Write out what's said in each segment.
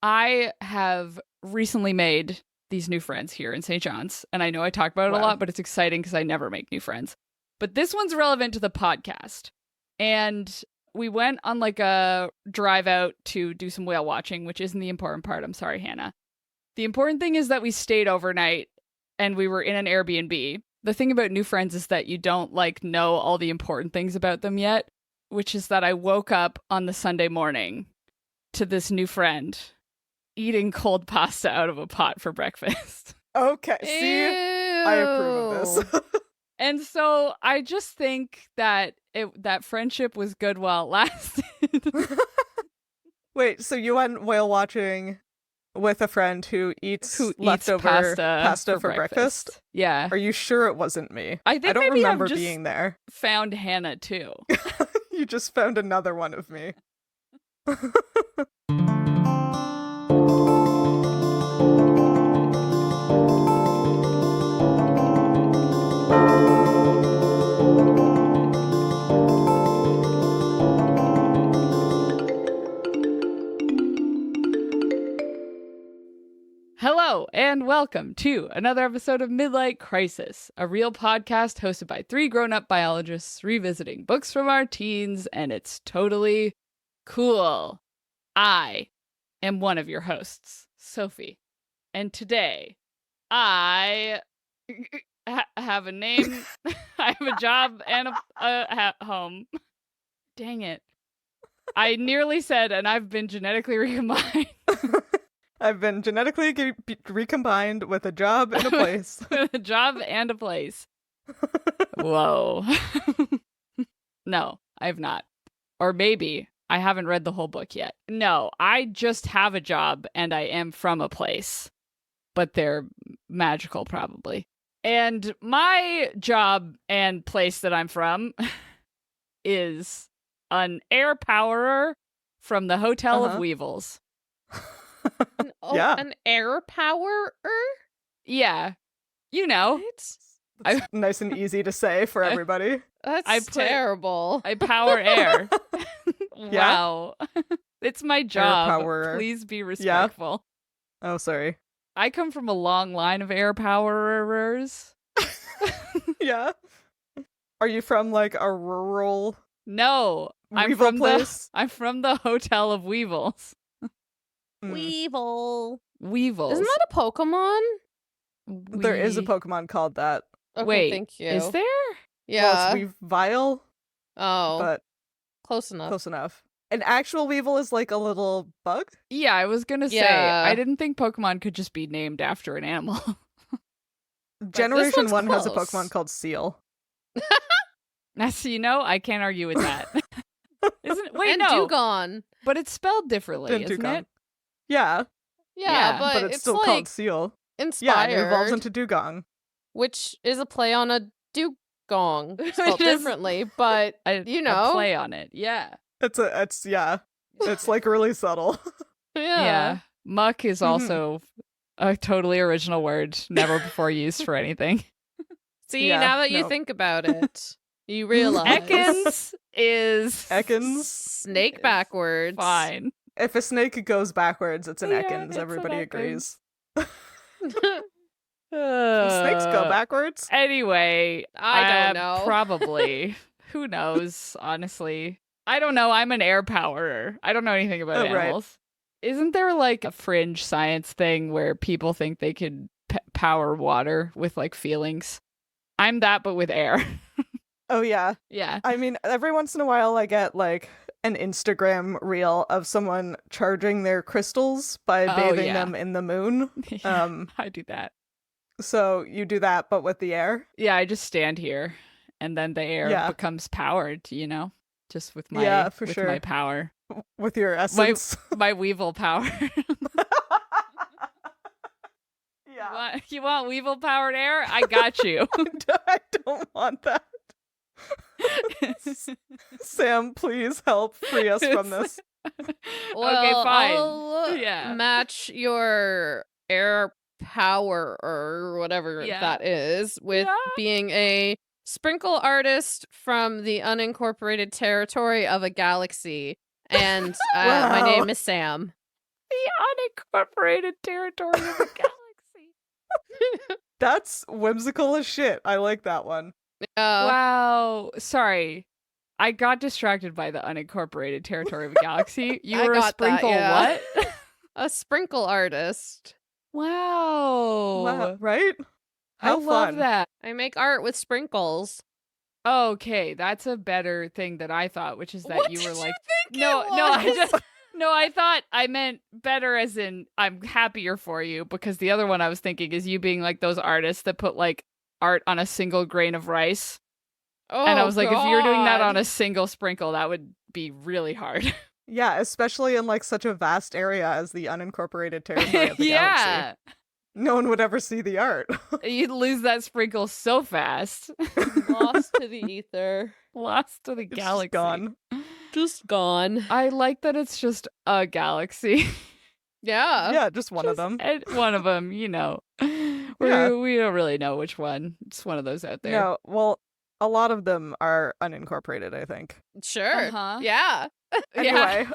I have recently made these new friends here in St. John's, and I know I talk about it a lot, but it's exciting because I never make new friends. But this one's relevant to the podcast. And we went on like a drive out to do some whale watching, which isn't the important part. I'm sorry, Hannah. The important thing is that we stayed overnight and we were in an Airbnb. The thing about new friends is that you don't like know all the important things about them yet, which is that I woke up on the Sunday morning to this new friend eating cold pasta out of a pot for breakfast. Okay, see? Ew. I approve of this. And so I just think that that friendship was good while it lasted. Wait, so you went whale watching with a friend who eats leftover pasta for breakfast? Yeah. Are you sure it wasn't me? I think I don't maybe remember I've just being there. found Hannah too. You just found another one of me. Hello, and welcome to another episode of Midlight Crisis, a real podcast hosted by three grown-up biologists revisiting books from our teens, and it's totally cool. I am one of your hosts, Sophie, and today I have a name, I have a job, and a home. Dang it. I nearly said, and I've been genetically recombined. I've been genetically recombined with a job and a place. With a job and a place. Whoa. No, I have not. Or maybe I haven't read the whole book yet. No, I just have a job and I am from a place. But they're magical, probably. And my job and place that I'm from is an air powerer from the Hotel of Weevils. Yeah. An air powerer? Yeah. You know. It's nice and easy to say for everybody. That's terrible. I power air. Yeah. Wow. It's my job. powerer. Please be respectful. Oh, sorry. I come from a long line of air powerers. Yeah. Are you from like a rural No, Weevil place? I'm from the Hotel of Weevils. Weevil. Weevils. Isn't that a Pokemon? There is a Pokemon called that. Okay, Wait, thank you. is there? Yeah. Well, it's Weavile, Oh, but close enough. close enough. An actual Weevil is like a little bug? Yeah, I was gonna say, Yeah. I didn't think Pokemon could just be named after an animal. Generation one's 1 has a close. Pokemon called Seal. Now, so you know, I can't argue with that. Wait, and no, Dugong. but it's spelled differently, And isn't Dugong. it? Yeah, Yeah, but it's it's still like called Seal. Yeah, inspired, and it evolves into Dugong. which is a play on a dugong spelled Which is- differently, but you A know. play on it. Yeah. It's like really subtle. Yeah. Muck is also a totally original word, never before used for anything. See, Yeah, now that you no. think about it, you realize Ekans is Ekans. snake backwards. fine. If a snake goes backwards, it's an Yeah, Ekans. it's an Everybody Ekans. agrees. Uh, Snakes go backwards? Anyway, I don't know. Probably. Who knows, honestly. I don't know. I'm an air powerer. I don't know anything about Oh, right. animals. Isn't there like a fringe science thing where people think they could power water with like feelings? I'm that, but with air. Oh, yeah. Yeah. I mean, every once in a while I get like an Instagram reel of someone charging their crystals by Oh, bathing yeah. them in the moon. I do that. So you do that, but with the air? Yeah, I just stand here and then the air Yeah. becomes powered, you know? Just with my Yeah, for with sure. my power. With your essence? My Weevil power. Yeah. You want Weevil powered air? I got you. I don't want that. Sam, please help free us from this. Well, okay, fine. I'll Yeah. match your air power or whatever Yeah. that is with Yeah. being a sprinkle artist from the unincorporated territory of a galaxy. And my Wow. name is Sam. The unincorporated territory of the galaxy. That's whimsical as shit. I like that one. Wow. Sorry. I got distracted by the unincorporated territory of the galaxy. You were a sprinkle what? A sprinkle artist. Wow. Right? How fun. Love that. I make art with sprinkles. Okay, that's a better thing that I thought, which is that what you were did like, you think I thought I meant better as in I'm happier for you, because the other one I was thinking is you being like those artists that put like art on a single grain of rice. Oh, and I was like, God. if you're doing that on a single sprinkle, that would be really hard. Yeah, especially in like such a vast area as the unincorporated territory of the galaxy. No one would ever see the art. You'd lose that sprinkle so fast. Lost to the ether. Lost to the galaxy. Just gone. Just gone. I like that it's just a galaxy. Yeah. Yeah, just one of them. One of them, you know. We don't really know which one. It's one of those out there. No, well, a lot of them are unincorporated, I think. Sure. Uh-huh. Yeah. Anyway,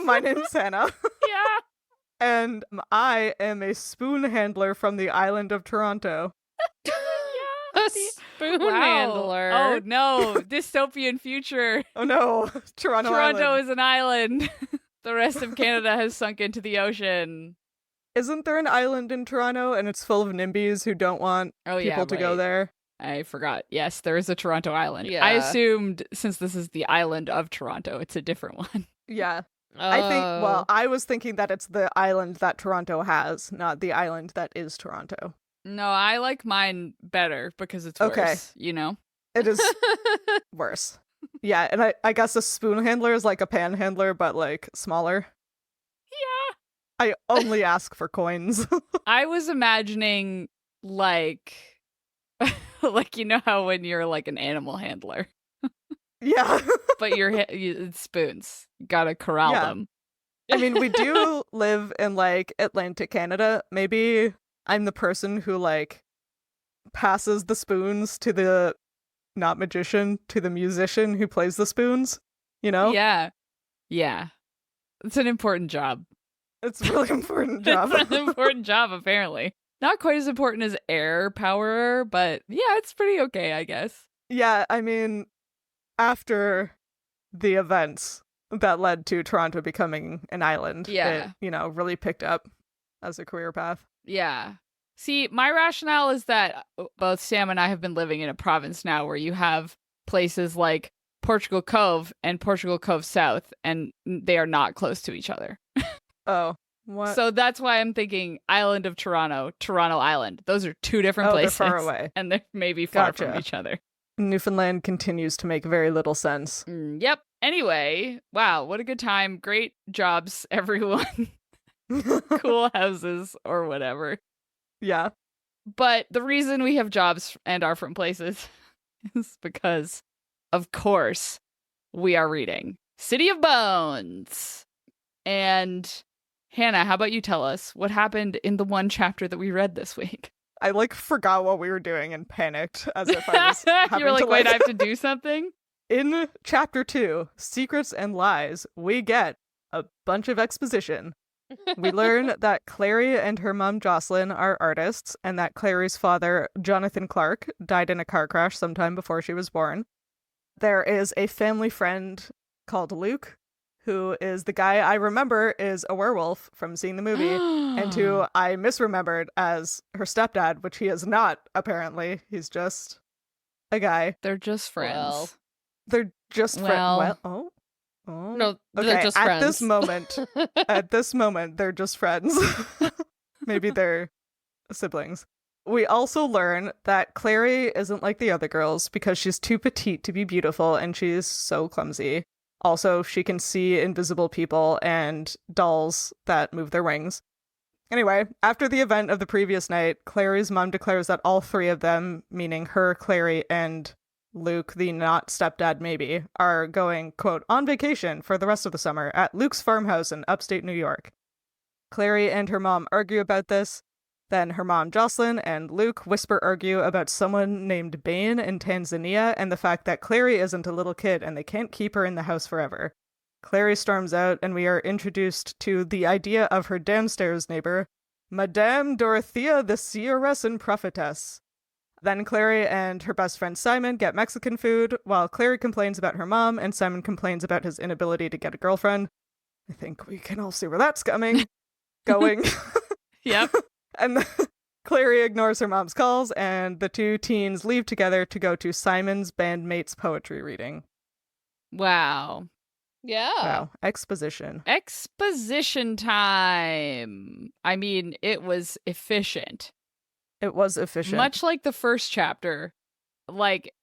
my name's Hannah. Yeah. And I am a spoon handler from the island of Toronto. A spoon handler. Oh no, dystopian future. Oh no, Toronto Island. Is an island. The rest of Canada has sunk into the ocean. Isn't there an island in Toronto and it's full of NIMBYs who don't want people to go there? I forgot. Yes, there is a Toronto island. Yeah. I assumed since this is the island of Toronto, it's a different one. Yeah. I was thinking that it's the island that Toronto has, not the island that is Toronto. No, I like mine better because it's worse, you know? It is worse. Yeah, and I guess a spoon handler is like a panhandler, but like smaller. Yeah. I only ask for coins. I was imagining like you know how when you're like an animal handler. Yeah. But it's spoons. You gotta corral them. I mean, we do live in like Atlantic Canada. Maybe I'm the person who like passes the spoons to the not magician, to the musician who plays the spoons, you know? Yeah. Yeah. It's an important job. It's a really important job. It's an important job, apparently. Not quite as important as air power, but yeah, it's pretty okay, I guess. Yeah, I mean, after the events that led to Toronto becoming an island, it, really picked up as a career path. Yeah. See, my rationale is that both Sam and I have been living in a province now where you have places like Portugal Cove and Portugal Cove South, and they are not close to each other. Oh, what? So that's why I'm thinking Island of Toronto, Toronto Island. Those are two different places. They're far away. And they're maybe far from each other. Newfoundland continues to make very little sense. Yep. Anyway, wow, what a good time. Great jobs, everyone. Cool houses or whatever. Yeah. But the reason we have jobs and are from places is because, of course, we are reading City of Bones. And Hannah, how about you tell us what happened in the one chapter that we read this week? I forgot what we were doing and panicked as if I was having you were like, to, wait, I have to do something? In chapter 2, Secrets and Lies, we get a bunch of exposition. We learn that Clary and her mom Jocelyn are artists, and that Clary's father, Jonathan Clark, died in a car crash sometime before she was born. There is a family friend called Luke, who is the guy I remember is a werewolf from seeing the movie, and who I misremembered as her stepdad, which he is not, apparently. He's just a guy. They're just friends. Well, they're just friends. Well, oh. No, okay, they're just friends. At this moment, they're just friends. Maybe they're siblings. We also learn that Clary isn't like the other girls because she's too petite to be beautiful and she's so clumsy. Also, she can see invisible people and dolls that move their wings. Anyway, after the event of the previous night, Clary's mom declares that all three of them, meaning her, Clary, and Luke, the not stepdad maybe, are going, quote, on vacation for the rest of the summer at Luke's farmhouse in upstate New York. Clary and her mom argue about this. Then her mom Jocelyn and Luke whisper argue about someone named Bane in Tanzania and the fact that Clary isn't a little kid and they can't keep her in the house forever. Clary storms out, and we are introduced to the idea of her downstairs neighbor, Madame Dorothea the Seeressan Prophetess. Then Clary and her best friend Simon get Mexican food, while Clary complains about her mom, and Simon complains about his inability to get a girlfriend. I think we can all see where that's going. Yep. And Clary ignores her mom's calls, and the two teens leave together to go to Simon's bandmate's poetry reading. Wow. Yeah. Wow. Exposition. Exposition time. I mean, it was efficient. It was efficient. Much like the first chapter. Like,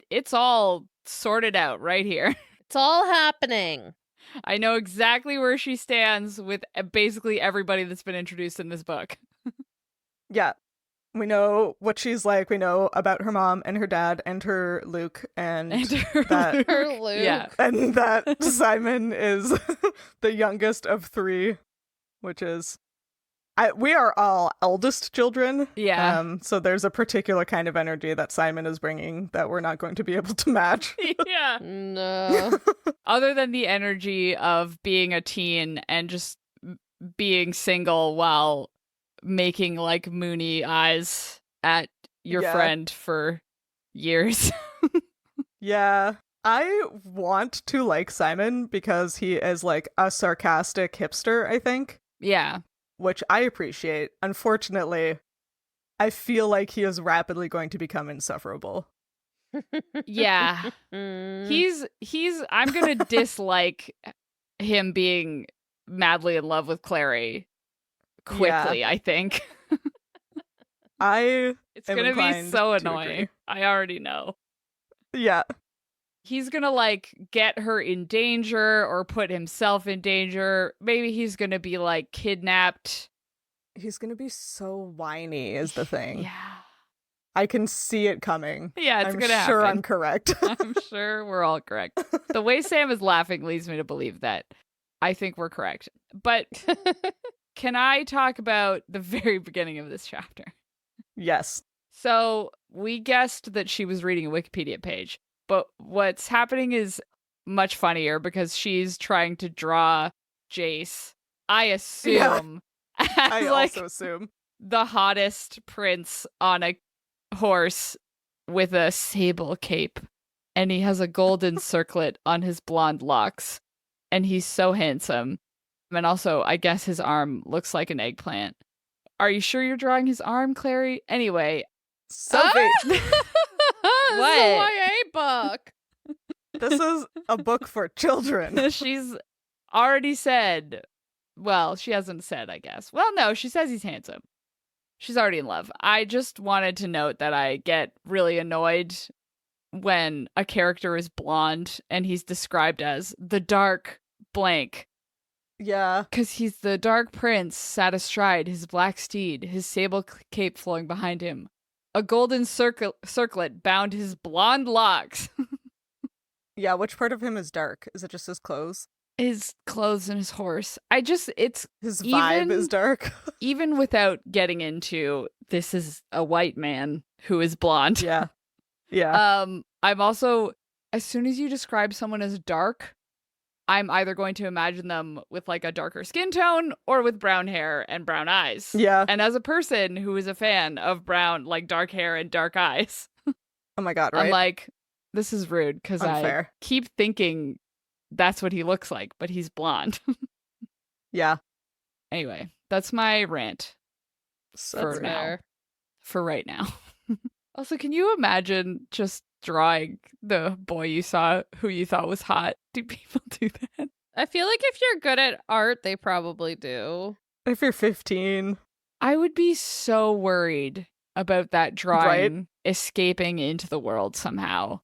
it's all sorted out right here. It's all happening. I know exactly where she stands with basically everybody that's been introduced in this book. Yeah. We know what she's like. We know about her mom and her dad and her Luke and that Her Luke. Yeah. and that Simon is the youngest of three, which is we are all eldest children. Yeah. So there's a particular kind of energy that Simon is bringing that we're not going to be able to match. Yeah. No. Other than the energy of being a teen and just being single while making like moony eyes at your friend for years. Yeah. I want to like Simon because he is like a sarcastic hipster, I think. Yeah. Which I appreciate. Unfortunately, I feel like he is rapidly going to become insufferable. Yeah. He's I'm going to dislike him being madly in love with Clary quickly, I think. It's going to be so annoying. I already know. Yeah. He's going to like get her in danger or put himself in danger. Maybe he's going to be like kidnapped. He's going to be so whiny is the thing. Yeah. I can see it coming. Yeah, it's going to happen. I'm sure I'm correct. I'm sure we're all correct. The way Sam is laughing leads me to believe that I think we're correct. But can I talk about the very beginning of this chapter? Yes. So we guessed that she was reading a Wikipedia page, but what's happening is much funnier because she's trying to draw Jace, I assume, as I like also assume the hottest prince on a horse with a sable cape, and he has a golden circlet on his blonde locks, and he's so handsome. And also, I guess his arm looks like an eggplant. Are you sure you're drawing his arm, Clary? Anyway. Sophie. This is a YA book. This is a book for children. She's already said, well, she hasn't said, I guess. Well, no, she says he's handsome. She's already in love. I just wanted to note that I get really annoyed when a character is blonde and he's described as the dark blank. Yeah. Because he's the dark prince sat astride his black steed, his sable cape flowing behind him. A golden circlet bound his blonde locks. Yeah, which part of him is dark? Is it just his clothes? His clothes and his horse. It's his vibe is dark. Even without getting into this is a white man who is blonde. Yeah. Yeah. I'm also, as soon as you describe someone as dark, I'm either going to imagine them with like a darker skin tone or with brown hair and brown eyes. Yeah. And as a person who is a fan of brown, like dark hair and dark eyes, oh my God, right? I'm like, this is rude because I keep thinking that's what he looks like, but he's blonde. Yeah. Anyway, that's my rant for now. For right now. Also, can you imagine just drawing the boy you saw who you thought was hot? Do people do that? I feel like if you're good at art, they probably do. If you're 15. I would be so worried about that drawing escaping into the world somehow.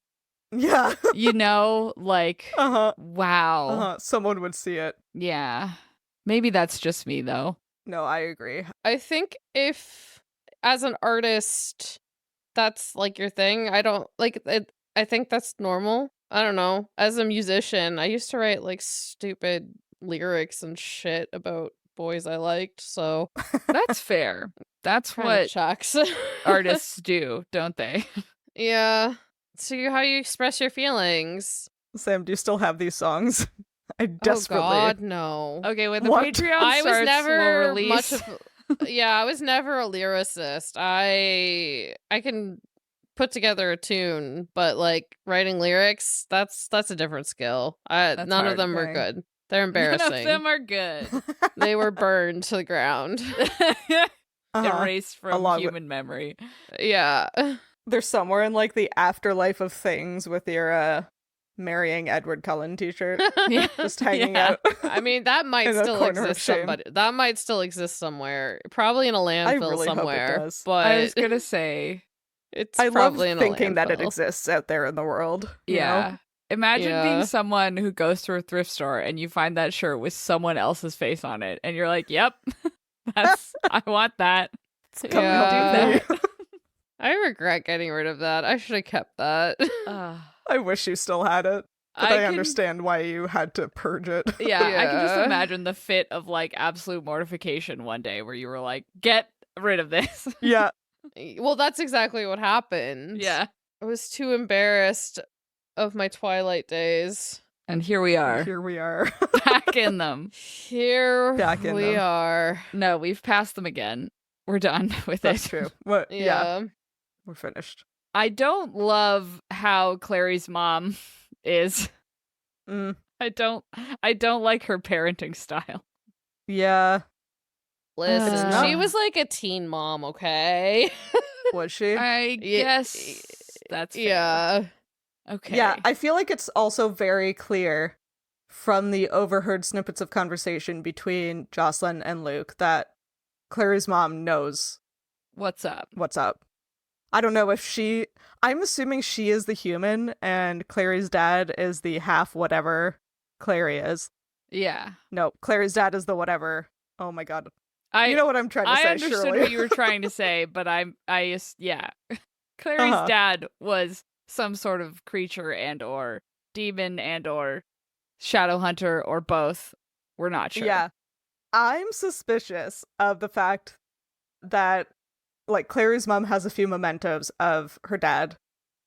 Yeah. You know, like, wow. Someone would see it. Yeah. Maybe that's just me, though. No, I agree. I think if, as an artist, that's like your thing, I don't like it. I think that's normal. I don't know. As a musician, I used to write like stupid lyrics and shit about boys I liked, so that's fair. That's what checks. Artists do, don't they? Yeah. See how you express your feelings. Sam, do you still have these songs? I desperately. Oh God, no. Okay, when the What? Patreon I starts, was never we'll release. much of. Yeah, I was never a lyricist. I can put together a tune, but like writing lyrics, that's a different skill. That's None of hard. them are Dang. good. They're None embarrassing. of them are good. They were burned to the ground. Erased from Along with- human memory. Yeah. They're somewhere in like the afterlife of things with your marrying Edward Cullen t-shirt. Yeah. Just hanging Yeah. out. I mean, that might In a still corner of exist. shame. That might still exist somewhere. Probably in a I landfill really somewhere. hope it does. But I was gonna say, it's I love probably in a thinking that it landfill. exists out there in the world. you yeah. know? Imagine being Yeah. someone who goes to a thrift store and you find that shirt with someone else's face on it, and you're like, "Yep, I want that." Come Yeah. help me. I regret getting rid of that. I should have kept that. I wish you still had it, but I can- understand why you had to purge it. Yeah, I can just Yeah. imagine the fit of like absolute mortification one day where you were like, "Get rid of this." Yeah. Well, that's exactly what happened. Yeah. I was too embarrassed of my Twilight days. And here we are, Here we are. back in them. Here Back in we them. are. No, we've passed them again. We're done with That's it. true. What? Yeah. Yeah. We're finished. I don't love how Clary's mom is. Mm, I don't like her parenting style. yeah. Listen, not- she was like a teen mom, okay? Was she? I Yeah, guess that's fair. Yeah. Okay. Yeah, I feel like it's also very clear from the overheard snippets of conversation between Jocelyn and Luke that Clary's mom knows What's up? what's up. I don't know if I'm assuming she is the human and Clary's dad is the half whatever Clary is. Yeah. No, Clary's dad is the whatever. Oh my god. I You know what I'm trying to I say, understood surely. what you were trying to say, but yeah. Clary's Uh-huh. dad was some sort of creature and or demon and or shadow hunter or both. We're not sure. Yeah. I'm suspicious of the fact that like Clary's mom has a few mementos of her dad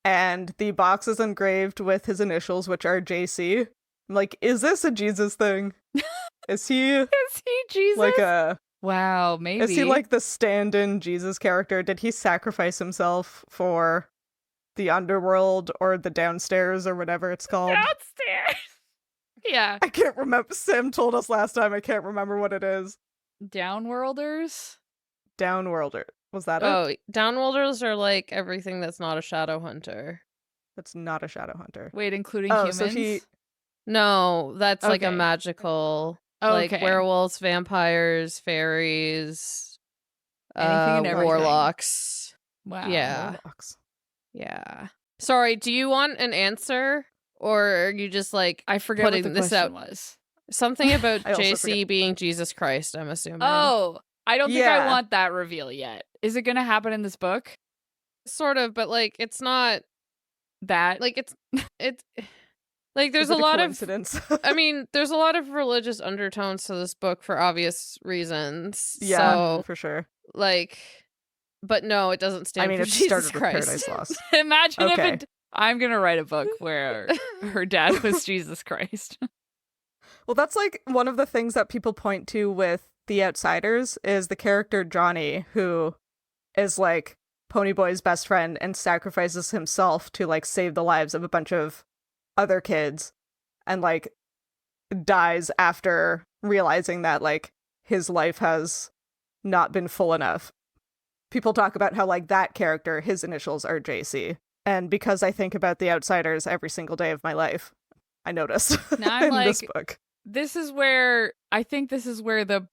and the box is engraved with his initials, which are JC. I'm like, is this a Jesus thing? Is he Is he Jesus? like a Wow, maybe. is he like the stand-in Jesus character? Did he sacrifice himself for the underworld or the downstairs or whatever it's called? downstairs? Yeah. I can't remember. Sam told us last time. I can't remember what it is. Downworlders? Downworlder. Was that it? Oh, downworlders are like everything that's not a shadow hunter. That's not a shadow hunter. Wait, including Oh, humans? so he. No, that's like a Okay. magical, Oh, like okay. werewolves, vampires, fairies, Anything and everything. warlocks. Wow. Yeah. Warlocks. Yeah. Sorry, do you want an answer? Or are you just like I forget what putting the this question out? was. Something about I also JC forget. being Jesus Christ, I'm assuming. Oh, I don't think I Yeah. want that reveal yet. Is it going to happen in this book? Sort of, but like it's not That like it's like there's Is a it lot of coincidence? I mean, there's a lot of religious undertones to this book for obvious reasons. yeah, So, for sure. like, but no, it doesn't stand I mean, for it Jesus started with Christ. Paradise Lost. imagine Okay. if it. I'm going to write a book where her dad was Jesus Christ. Well, that's like one of the things that people point to with The Outsiders is the character Johnny, who is like Ponyboy's best friend and sacrifices himself to like save the lives of a bunch of other kids and like dies after realizing that like his life has not been full enough. People talk about how like that character, his initials are JC. And because I think about The Outsiders every single day of my life, I noticed Now I'm in like, this book. this is where the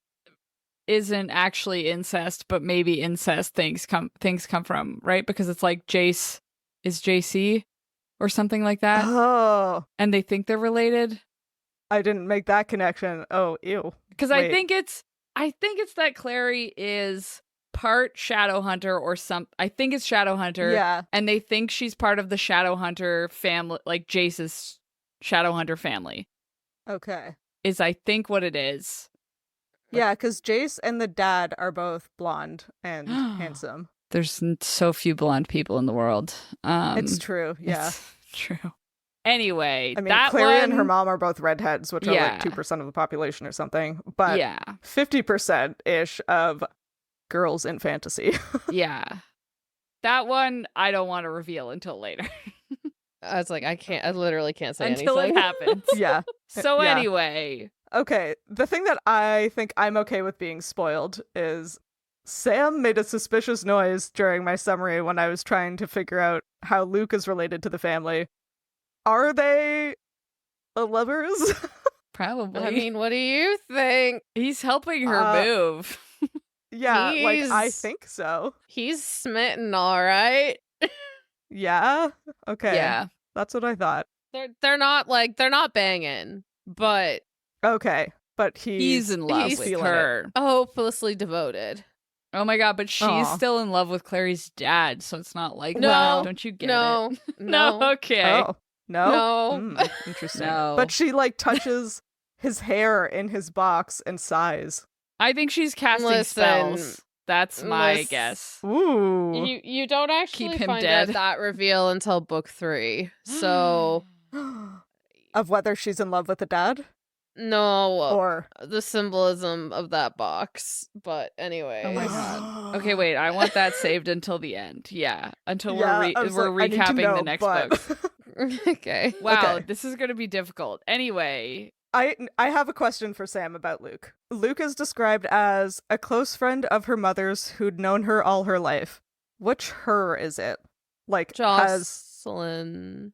isn't actually incest, but maybe incest things come from, right? Because it's like Jace is JC or something like that, Oh, and they think they're related. I didn't make that connection. Oh, ew. Because I Wait. think it's that Clary is part Shadowhunter or I think it's Shadowhunter. Yeah. And they think she's part of the Shadowhunter family, like Jace's Shadowhunter family. Okay. Is I think what it is. Yeah, because Jace and the dad are both blonde and handsome. There's so few blonde people in the world. It's true. Yeah. It's true. Anyway, I mean, that Clary one, and her mom are both redheads, which are Yeah. like 2% of the population or something. But yeah, 50%-ish of girls in fantasy. yeah. That one I don't want to reveal until later. I was like, I literally can't say Until anything. it happens. Yeah. So Yeah. anyway, Okay, the thing that I think I'm okay with being spoiled is Sam made a suspicious noise during my summary when I was trying to figure out how Luke is related to the family. Are they lovers? probably. I mean, what do you think? He's helping her Uh, move. Yeah, like I He's- think so. He's smitten, all right. Yeah? Okay. Yeah. That's what I thought. They're not banging, but Okay. But He's in love he's with feeling her. hopelessly devoted. Oh my god, but she's Aw. still in love with Clary's dad, so it's not like No, that. Don't you get no, it? no, Okay. Oh, no? no. Interesting. No. But she, like, touches his hair in his box and sighs. I think she's casting Listen, spells. That's my listen. guess. Ooh. You don't actually Keep him find dead. out that reveal until book 3. So Of whether she's in love with the dad? no, Or... the symbolism of that box. But anyway, Oh my god. Okay, wait. I want that saved until the end. Yeah, until Yeah, we're I was we're like, I need to recapping know, the next but- book. okay. Wow, Okay. this is gonna be difficult. Anyway, I have a question for Sam about Luke. Luke is described as a close friend of her mother's who'd known her all her life. Which her is it? Like, has... Jocelyn.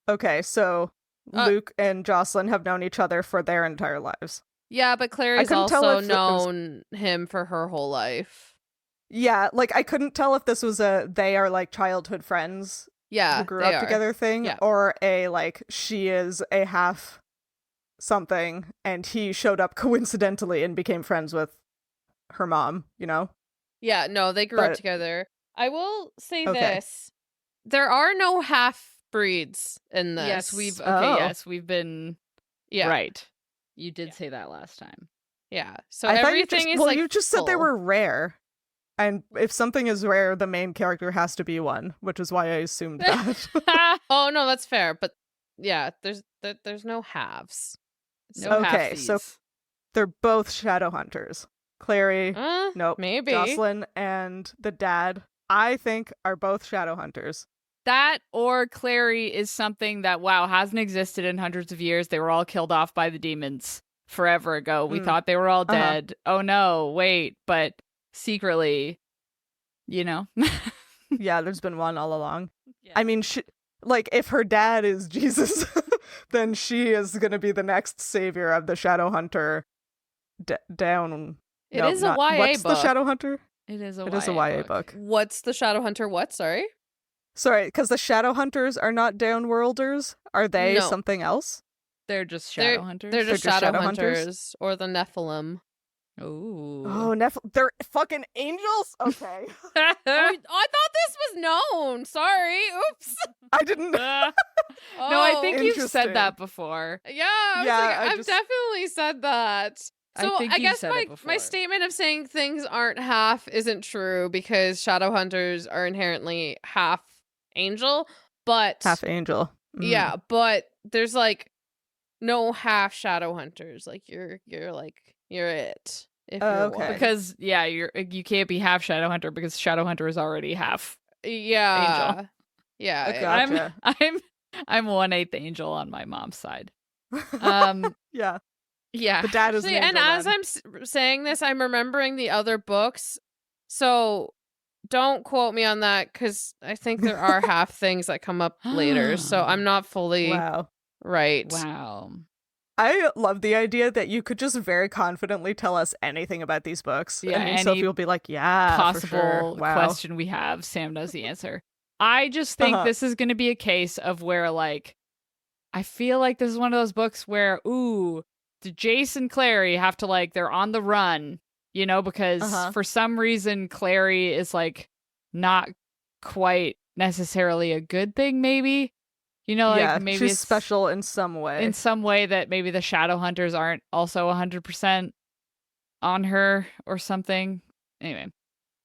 Okay, so Uh, Luke and Jocelyn have known each other for their entire lives. Yeah, but Clary's couldn't tell also if it was- known him for her whole life. Yeah, like, I couldn't tell if this was a they are, like, childhood friends Yeah, who grew they up are. together thing, Yeah. or a, like, she is a half something, and he showed up coincidentally and became friends with her mom, you know? Yeah, no, they grew up But- together. I will say Okay. this. There are no half breeds in this. yes, we've Oh. yes, we've been yeah. right. You did Yeah. say that last time. Yeah. So I thought everything is well, like you just said they full. were rare. And if something is rare, the main character has to be one, which is why I assumed that. Oh no, that's fair, but yeah, there's no halves. No Okay, so halfsies. They're both shadow hunters. Clary, nope, maybe. Jocelyn, and the dad, I think, are both shadow hunters. That or Clary is something that, wow, hasn't existed in hundreds of years. They were all killed off by the demons forever ago. We Mm. thought they were all Uh-huh. dead. Oh no, wait, but secretly, you know. Yeah, there's been one all along. Yeah. I mean, like, if her dad is Jesus, then she is going to be the next savior of the shadow hunter down. It No, is a not- YA What's book. the shadow hunter? It is a It is a YA book. What's the shadow hunter? What? Sorry. Sorry, because the shadow hunters are not downworlders. Are they No. something else? They're just They're- shadow hunters. They're just shadow, shadow hunters, hunters? or the Nephilim. Ooh. Oh, they're fucking angels? Okay. I thought this was known. Sorry. Oops. I didn't know. No, I Oh. think you've said Interesting. that before. Yeah, I was Yeah, like, I I've just- definitely said that. I So think I you've guess said it before. my statement of saying things aren't half isn't true because shadow hunters are inherently half angel, but Half angel. Mm. yeah, but there's like no half shadow hunters. Like you're it if Oh, you're okay. one. Because you can't be half shadow hunter because shadow hunter is already half. Yeah, Angel. yeah, Okay. yeah. Gotcha. I'm 1/8 angel on my mom's side. Yeah. Yeah. The dad is Actually, an and angel as then. I'm saying this, I'm remembering the other books. So don't quote me on that because I think there are half things that come up later. So I'm not fully Wow. right. Wow. I love the idea that you could just very confidently tell us anything about these books. Yeah, and any Sophie will be like, yeah, for Possible sure. Wow. question we have, Sam knows the answer. I just think Uh-huh. this is going to be a case of where, like, I feel like this is one of those books where, ooh, did Jace and Clary have to, like, they're on the run, you know, because Uh-huh. for some reason Clary is, like, not quite necessarily a good thing, maybe. You know, like, Yeah, maybe she's it's special in some way. in some way that maybe the shadow hunters aren't also 100% on her or something. Anyway,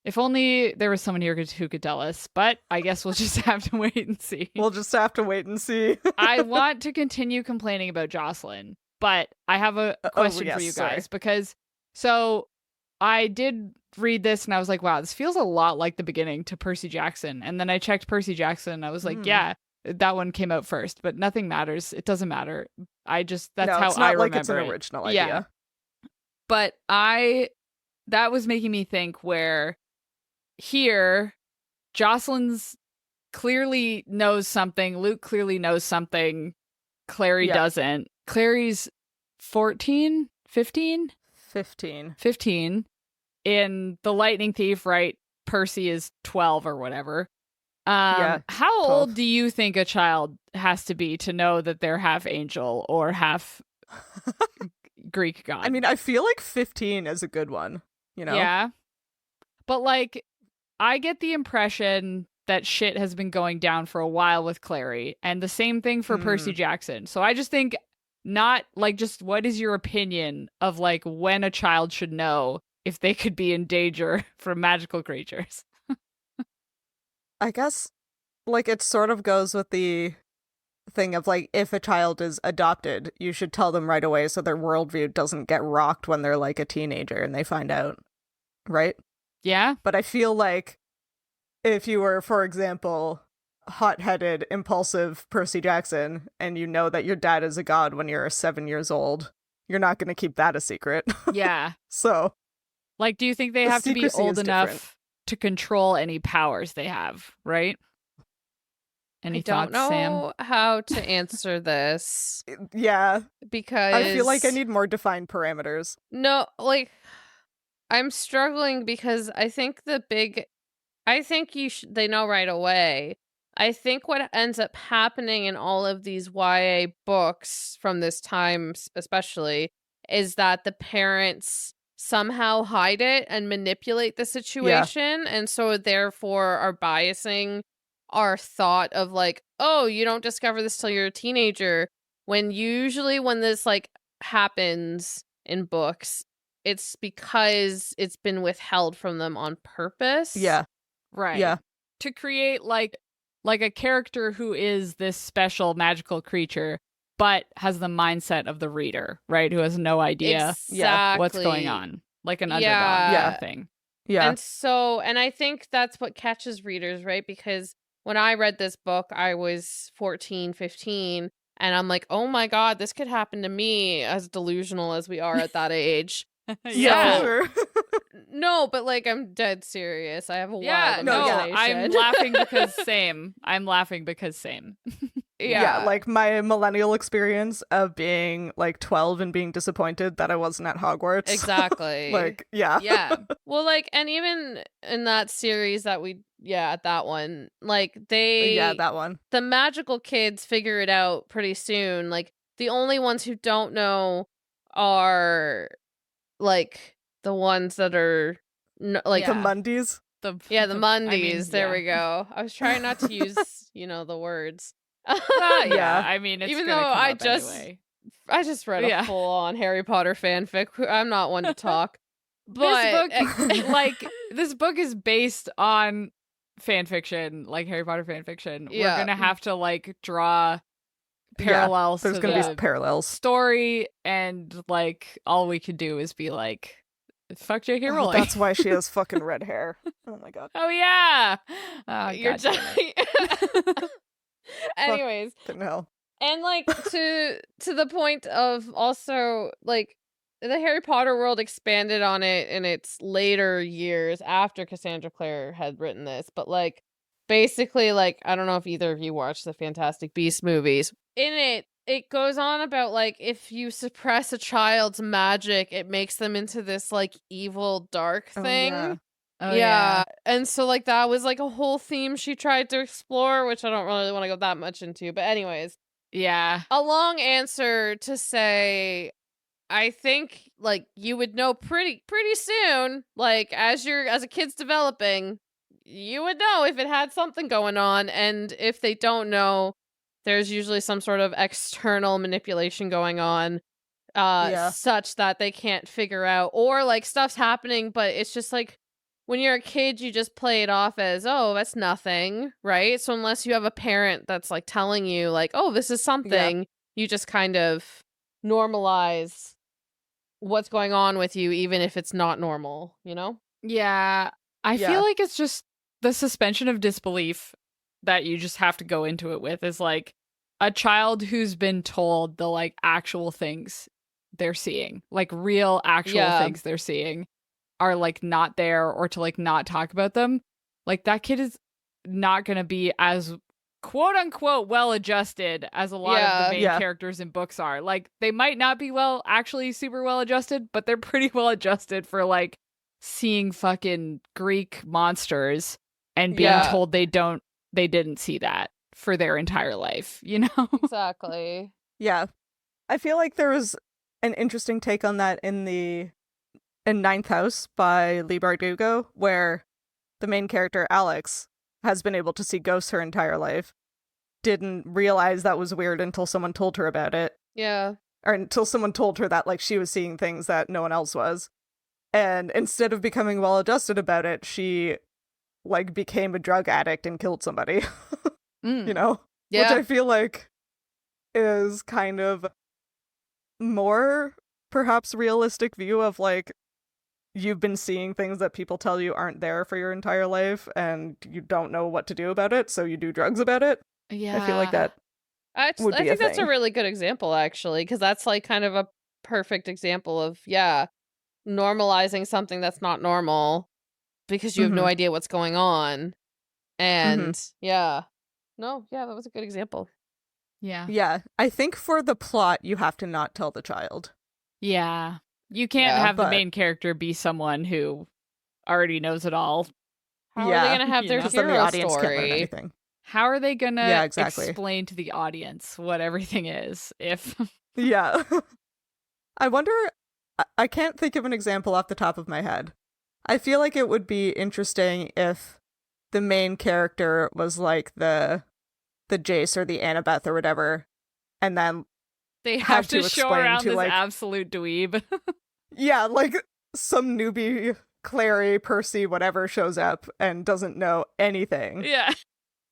If only there was someone here who could tell us, but I guess we'll just have to wait and see. We'll just have to wait and see. I want to continue complaining about Jocelyn, but I have a question for you guys because so I did read this and I was like, wow, this feels a lot like the beginning to Percy Jackson. And then I checked Percy Jackson and I was like, yeah, that one came out first, but nothing matters. It doesn't matter. That's how I remember like it's an original idea. Yeah. But that was making me think where here, Jocelyn's clearly knows something. Luke clearly knows something. Clary doesn't. Clary's 14, 15? 15. 15. In The Lightning Thief, right? Percy is 12 or whatever. How 12. Old do you think a child has to be to know that they're half angel or half Greek god? I mean, I feel like 15 is a good one, you know? Yeah. But, like, I get the impression that shit has been going down for a while with Clary, and the same thing for Percy Jackson. So I just think not, like, just what is your opinion of, like, when a child should know if they could be in danger from magical creatures? I guess, like, it sort of goes with the thing of, like, if a child is adopted, you should tell them right away so their worldview doesn't get rocked when they're, like, a teenager and they find out, right? Yeah. But I feel like if you were, for example, hot-headed, impulsive Percy Jackson, and you know that your dad is a god when you're 7 years old, you're not going to keep that a secret. Yeah. So, like, do you think they have to be old enough to control any powers they have, right? Any thoughts, Sam? I don't know how to answer this. Yeah. Because I feel like I need more defined parameters. No, like, I'm struggling because I think they know right away. I think what ends up happening in all of these YA books from this time especially is that the parents somehow hide it and manipulate the situation, and so therefore are biasing our thought of like, oh, you don't discover this till you're a teenager, when usually when this like happens in books, it's because it's been withheld from them on purpose. Yeah. Right. Yeah. To create like a character who is this special magical creature, but has the mindset of the reader, right? Who has no idea what's going on. Like an underdog thing. Yeah. And I think that's what catches readers, right? Because when I read this book, I was 14, 15, and I'm like, oh my God, this could happen to me, as delusional as we are at that age. Yeah, sure. No, but like I'm dead serious. I have a wild imagination. I'm laughing because same. I'm laughing because same. Yeah, like my millennial experience of being like 12 and being disappointed that I wasn't at Hogwarts. Exactly. Like, yeah. Yeah. Well, like, and even in that series that at that one, like that one. The magical kids figure it out pretty soon. Like, the only ones who don't know are like the ones that are like the Mundies. The Mundies. There we go. I was trying not to use, the words. I mean, it's even though I just read a full-on Harry Potter fanfic. I'm not one to talk. But this book is based on fan fiction, like Harry Potter fan fiction. We're gonna have to like draw parallels. There's gonna be parallels. Story, and like all we could do is be like, fuck J.K. Rowling. That's why she has fucking red hair. Oh my God. Oh yeah. You're dying. Anyways, no. And like to the point of also like the Harry Potter world expanded on it in its later years after Cassandra Clare had written this, but like basically, like, I don't know if either of you watched the Fantastic Beasts movies. In it goes on about like if you suppress a child's magic, it makes them into this like evil dark thing. Oh, yeah. And so like that was like a whole theme she tried to explore, which I don't really want to go that much into. But anyways, yeah. A long answer to say, I think like you would know pretty soon, like as a kid's developing, you would know if it had something going on, and if they don't know, there's usually some sort of external manipulation going on, such that they can't figure out, or like stuff's happening, but it's just like when you're a kid, you just play it off as, oh, that's nothing, right? So unless you have a parent that's like telling you like, oh, this is something, you just kind of normalize what's going on with you, even if it's not normal, you know? Yeah. I feel like it's just the suspension of disbelief that you just have to go into it with is like a child who's been told the like actual things they're seeing, like real actual things they're seeing are like not there, or to like not talk about them. Like that kid is not going to be as quote unquote well adjusted as a lot of the main characters in books are. Like they might not be actually super well adjusted, but they're pretty well adjusted for like seeing fucking Greek monsters and being told they didn't see that for their entire life, you know? Exactly. Yeah. I feel like there was an interesting take on that in Ninth House by Leigh Bardugo, where the main character, Alex, has been able to see ghosts her entire life. Didn't realize that was weird until someone told her about it. Yeah. Or until someone told her that like she was seeing things that no one else was. And instead of becoming well adjusted about it, she like became a drug addict and killed somebody. You know? Yeah. Which I feel like is kind of more perhaps realistic view of like you've been seeing things that people tell you aren't there for your entire life and you don't know what to do about it, so you do drugs about it. Yeah. I feel like that I would be think a that's a thing. really good example, actually, because that's like kind of a perfect example of, normalizing something that's not normal because you have no idea what's going on. And that was a good example. Yeah. Yeah, I think for the plot, you have to not tell the child. Yeah. You can't have the main character be someone who already knows it all. How are they going to have their because then the hero audience can't learn story? anything. How are they going to exactly. explain to the audience what everything is if... Yeah. I wonder... I can't think of an example off the top of my head. I feel like it would be interesting if the main character was like the Jace or the Annabeth or whatever, and then they have to show explain around to, this like, absolute dweeb. Yeah, like some newbie Clary, Percy, whatever shows up and doesn't know anything. Yeah.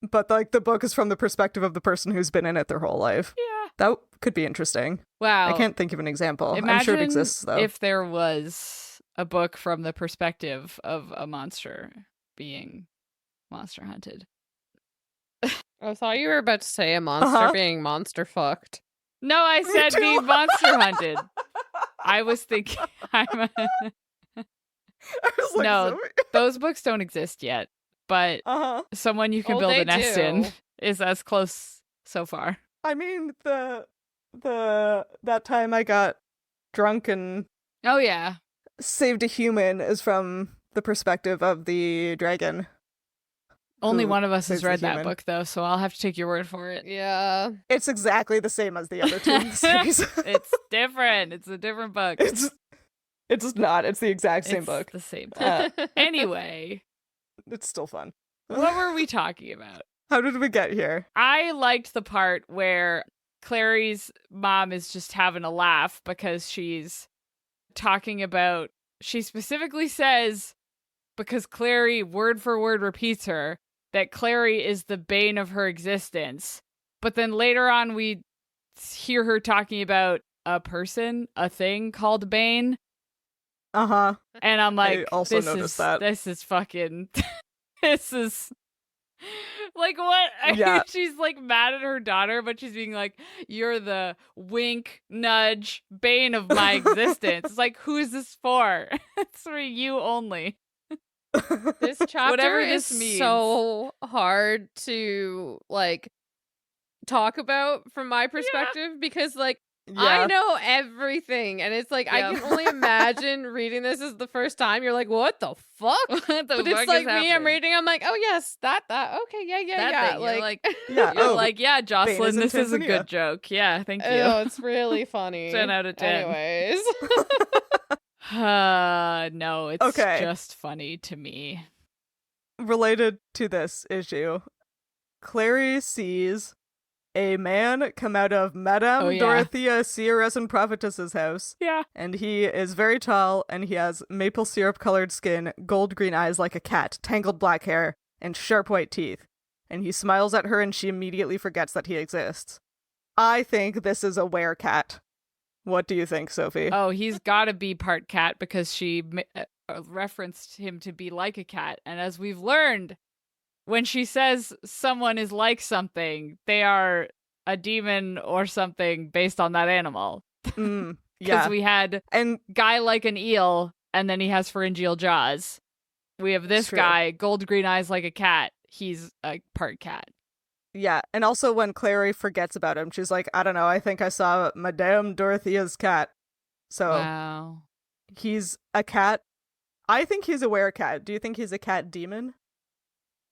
But like the book is from the perspective of the person who's been in it their whole life. Yeah. That could be interesting. Wow. I can't think of an example. Imagine I'm sure it exists though. if there was a book from the perspective of a monster being monster hunted. I thought you were about to say a monster being monster fucked. No, I said being monster hunted. I was thinking I was like, no, those books don't exist yet, but someone you can build a nest in is as close so far. I mean, that time I got drunk and saved a human is from the perspective of the dragon. Only one of us has read that book, though, so I'll have to take your word for it. Yeah. It's exactly the same as the other two in the series. It's different. It's a different book. It's not. It's the exact same book. The same book. Anyway. It's still fun. What were we talking about? How did we get here? I liked the part where Clary's mom is just having a laugh because she's talking about... She specifically says, because Clary word for word repeats her, that Clary is the bane of her existence. But then later on we hear her talking about a thing called Bane. Uh-huh. And I'm like, I also noticed that. This is fucking... this is... Like, what? Yeah. She's like mad at her daughter, but she's being like, you're the wink, nudge, bane of my existence. It's like, who is this for? It's for you only. This chapter is so hard to like talk about from my perspective because like I know everything and it's like I can only imagine reading this as the first time. You're like, what the fuck? But it's like me, I'm reading, I'm like, oh yes, that okay, yeah. You're like, yeah, Jocelyn, this is a good joke. Yeah, thank you. Oh, it's really funny. 10 out of 10. Anyways. No, it's just funny to me. Related to this issue, Clary sees a man come out of Madame Dorothea Seeress and Prophetess's house. Yeah. And he is very tall, and he has maple syrup-colored skin, gold green eyes like a cat, tangled black hair, and sharp white teeth. And he smiles at her, and she immediately forgets that he exists. I think this is a werecat. What do you think, Sophie? Oh, he's got to be part cat because she referenced him to be like a cat. And as we've learned, when she says someone is like something, they are a demon or something based on that animal. Because we had a guy like an eel, and then he has pharyngeal jaws. We have this guy, gold green eyes like a cat. He's a part cat. Yeah, and also when Clary forgets about him, she's like, I don't know, I think I saw Madame Dorothea's cat. So wow. He's a cat. I think he's a werecat. Do you think he's a cat demon?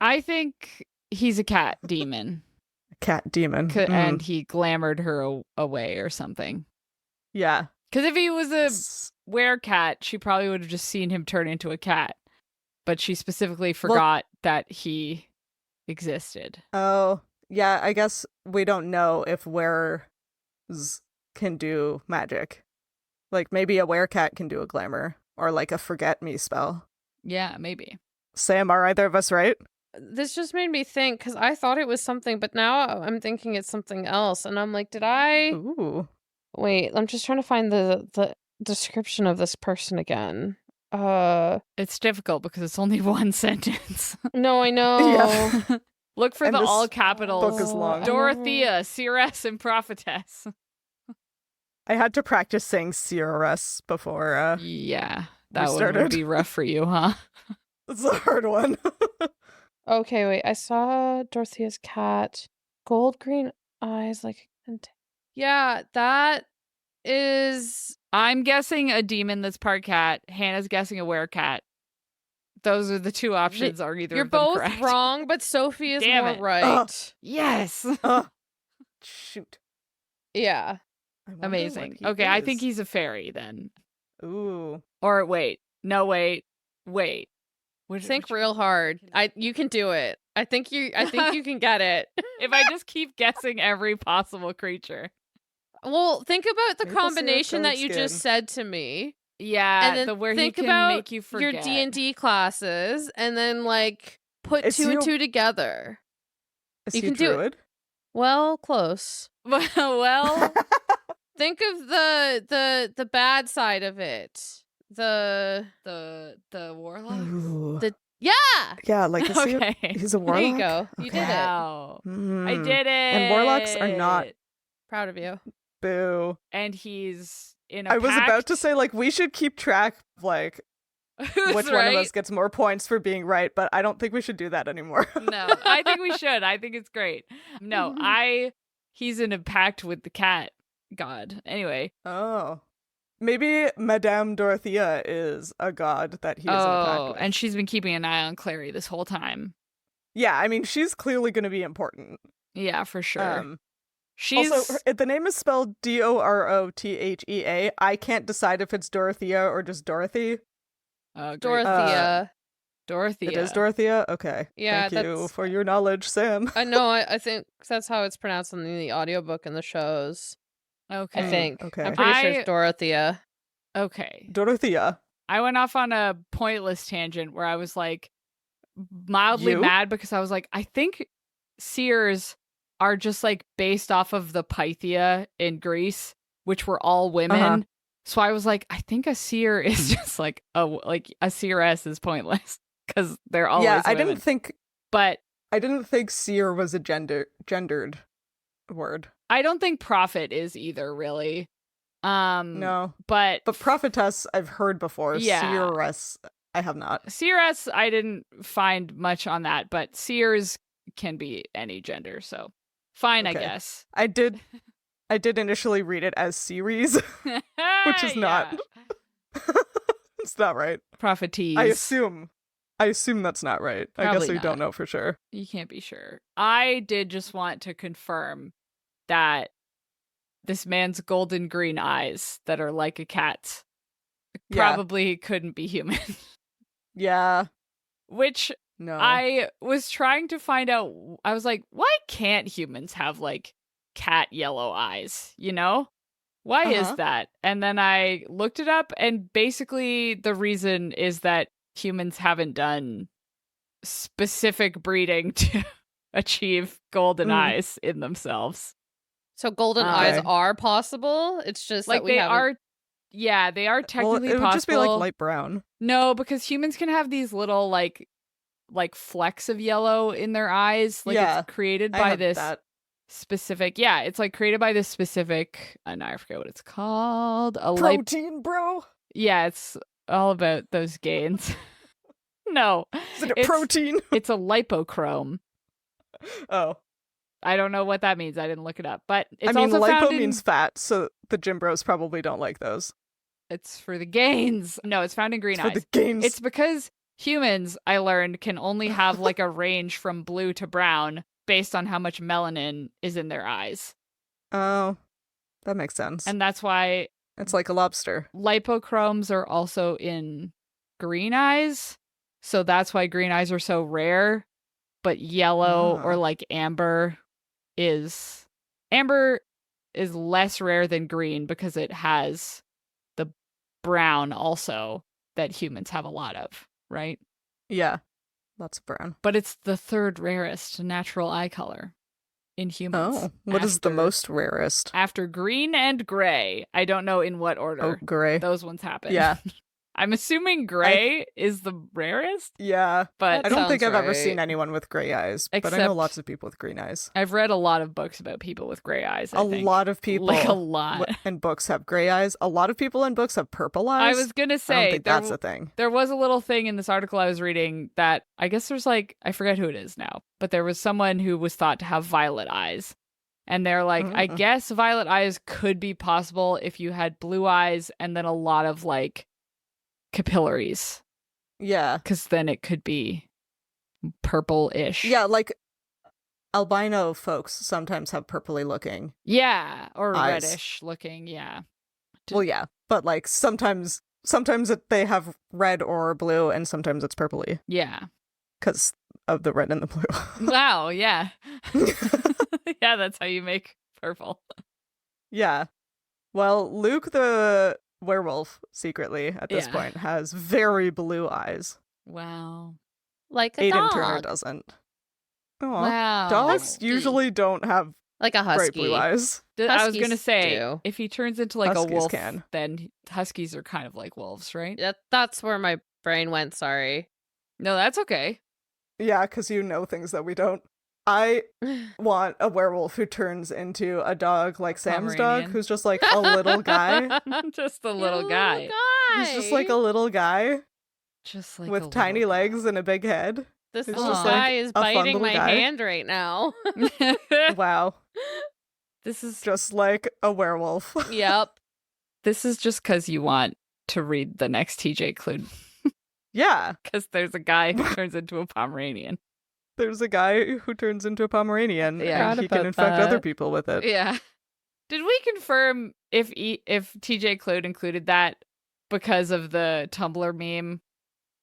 I think he's a cat demon. A cat demon. And he glamored her away or something. Yeah. Because if he was a werecat, she probably would have just seen him turn into a cat. But she specifically forgot that he existed. Oh, yeah, I guess we don't know if weres can do magic. Like, maybe a werecat can do a glamour, or like a forget me spell. Yeah, maybe. Sam, are either of us right? This just made me think, because I thought it was something, but now I'm thinking it's something else. And I'm like, did I... Ooh. Wait, I'm just trying to find the description of this person again. It's difficult because it's only one sentence. No, I know. Yeah. Look for the all capitals. Book is long. Dorothea, Seeress, and Prophetess. I had to practice saying Seeress before. Yeah, that one would be rough for you, huh? It's a hard one. Okay, wait. I saw Dorothea's cat, gold green eyes, like. Yeah, that is. I'm guessing a demon that's part cat. Hannah's guessing a werecat. Those are the two options. Are either You're of them both correct? wrong, but Sophie is more right. Yes. Shoot. Yeah. Amazing. Okay, I think he's a fairy then. Ooh. Or wait. No, wait. Think real hard. You can do it. I think you can get it. If I just keep guessing every possible creature. Well, think about the combination that you just said to me. Yeah, and then where think he can about make you forget your D&D classes, and then like put two and two together. You can do it. Well, close. Well, think of the bad side of it. The warlock. Yeah, like he's a warlock. There you go. You did it. I did it. And warlocks are not. Proud of you. Boo. And he's in I was about to say, like, we should keep track of, like, which one of us gets more points for being right, but I don't think we should do that anymore. No, I think we should. I think it's great. No, he's in a pact with the cat god. Anyway. Oh. Maybe Madame Dorothea is a god that he is in a pact with. And she's been keeping an eye on Clary this whole time. Yeah, I mean, she's clearly going to be important. Yeah, for sure. Also, the name is spelled Dorothea. I can't decide if it's Dorothea or just Dorothy. Dorothea. Dorothea. It is Dorothea? Okay. Yeah, Thank you for your knowledge, Sam. I know. I think that's how it's pronounced in the audiobook and the shows. Okay. I think. Okay. I'm pretty sure it's Dorothea. Okay. Dorothea. I went off on a pointless tangent where I was like mildly mad because I was like, I think seers are just like based off of the Pythia in Greece, which were all women. Uh-huh. So I was like, I think a seer is just like a seeress is pointless because they're always women. I didn't think seer was a gendered word. I don't think prophet is either, really. No. But prophetess I've heard before. Yeah. Seeress I have not. Seeress I didn't find much on that, but seers can be any gender, so fine, okay. I guess. I did initially read it as series, which is not. It's not right. Prophetese. I assume that's not right. Probably I guess we not. don't know for sure. You can't be sure. I did just want to confirm that this man's golden green eyes that are like a cat's probably couldn't be human. Yeah. Which no. I was trying to find out. I was like, why can't humans have like cat yellow eyes, you know? Why is Uh-huh. that? And then I looked it up, and basically the reason is that humans haven't done specific breeding to achieve golden eyes in themselves. So golden Okay. eyes are possible. It's just Like that we they haven't. are, yeah, they are Well, technically it would possible. just be like light brown. No, because humans can have these little like flecks of yellow in their eyes. Like Yeah, it's created I by have this that. specific, yeah, it's like created by this specific, now I forget what it's called. Protein, bro. Yeah, it's all about those gains. No, Is it a it's- protein? it's a lipochrome. Oh, I don't know what that means. I didn't look it up, but it's I mean, also lipo found in, means fat, so the gym bros probably don't like those. it's for the gains. No, it's found in green It's for eyes. the gains. It's because humans, I learned, can only have like a range from blue to brown based on how much melanin is in their eyes. Oh, that makes sense. And that's why It's like a lobster. lipochromes are also in green eyes. So that's why green eyes are so rare. But yellow or Ah. like amber is less rare than green because it has the brown also that humans have a lot of, right? Yeah, lots of brown. But it's the third rarest natural eye color in humans. Oh, what is the after- most rarest? After green and gray. I don't know in what Oh, order gray. those ones happen. Yeah. I'm assuming gray is the rarest, Yeah. but I don't think sounds I've ever right. seen anyone with gray eyes, but I know Except- lots of people with green eyes. I've read a lot of books about people with gray eyes. I A think. lot of people Like a lot. in books have gray eyes. A lot of people in books have purple I eyes. was gonna I say don't think that's a thing. there was a little thing in this article I was reading that I guess there's like, I forget who it is now, but there was someone who was thought to have violet eyes. And they're like, I Mm. guess violet eyes could be possible if you had blue eyes and then a lot of like capillaries, Yeah. because then it could be purple-ish. Yeah, like albino folks sometimes have purpley looking. Yeah, or Eyes. reddish looking, yeah. Well, yeah, but like sometimes they have red or blue and sometimes it's purpley Yeah. because of the red and the blue. Wow, yeah. Yeah, that's how you make purple. Yeah. Well, Luke the werewolf secretly at this Yeah. point has very blue eyes. Wow. Like a Aiden Turner dog. doesn't. Aw. Wow. Dogs Husky. usually don't have Like a husky. bright blue eyes. I was gonna Huskies say, do. if he turns into like Huskies a wolf, can. then huskies are kind of like wolves, right? That's where my brain went. Sorry. No, that's okay. Yeah, because you know things that we don't. I want a werewolf who turns into a dog like Sam's dog, Pomeranian. who's just like a little guy. Just a little guy. He's just like a little guy Just like a with little tiny guy. legs and a big head. This It's little just guy like is a fun biting little my guy. hand right now. Wow. This is Just like a werewolf. Yep. just because you want to read the next TJ Clue, Yeah. because there's a guy who turns into a Pomeranian. There's a guy who turns into a Pomeranian Yeah. and he Forgot can infect about other that. people with it. Yeah. Did we confirm if TJ Clue included that because of the Tumblr meme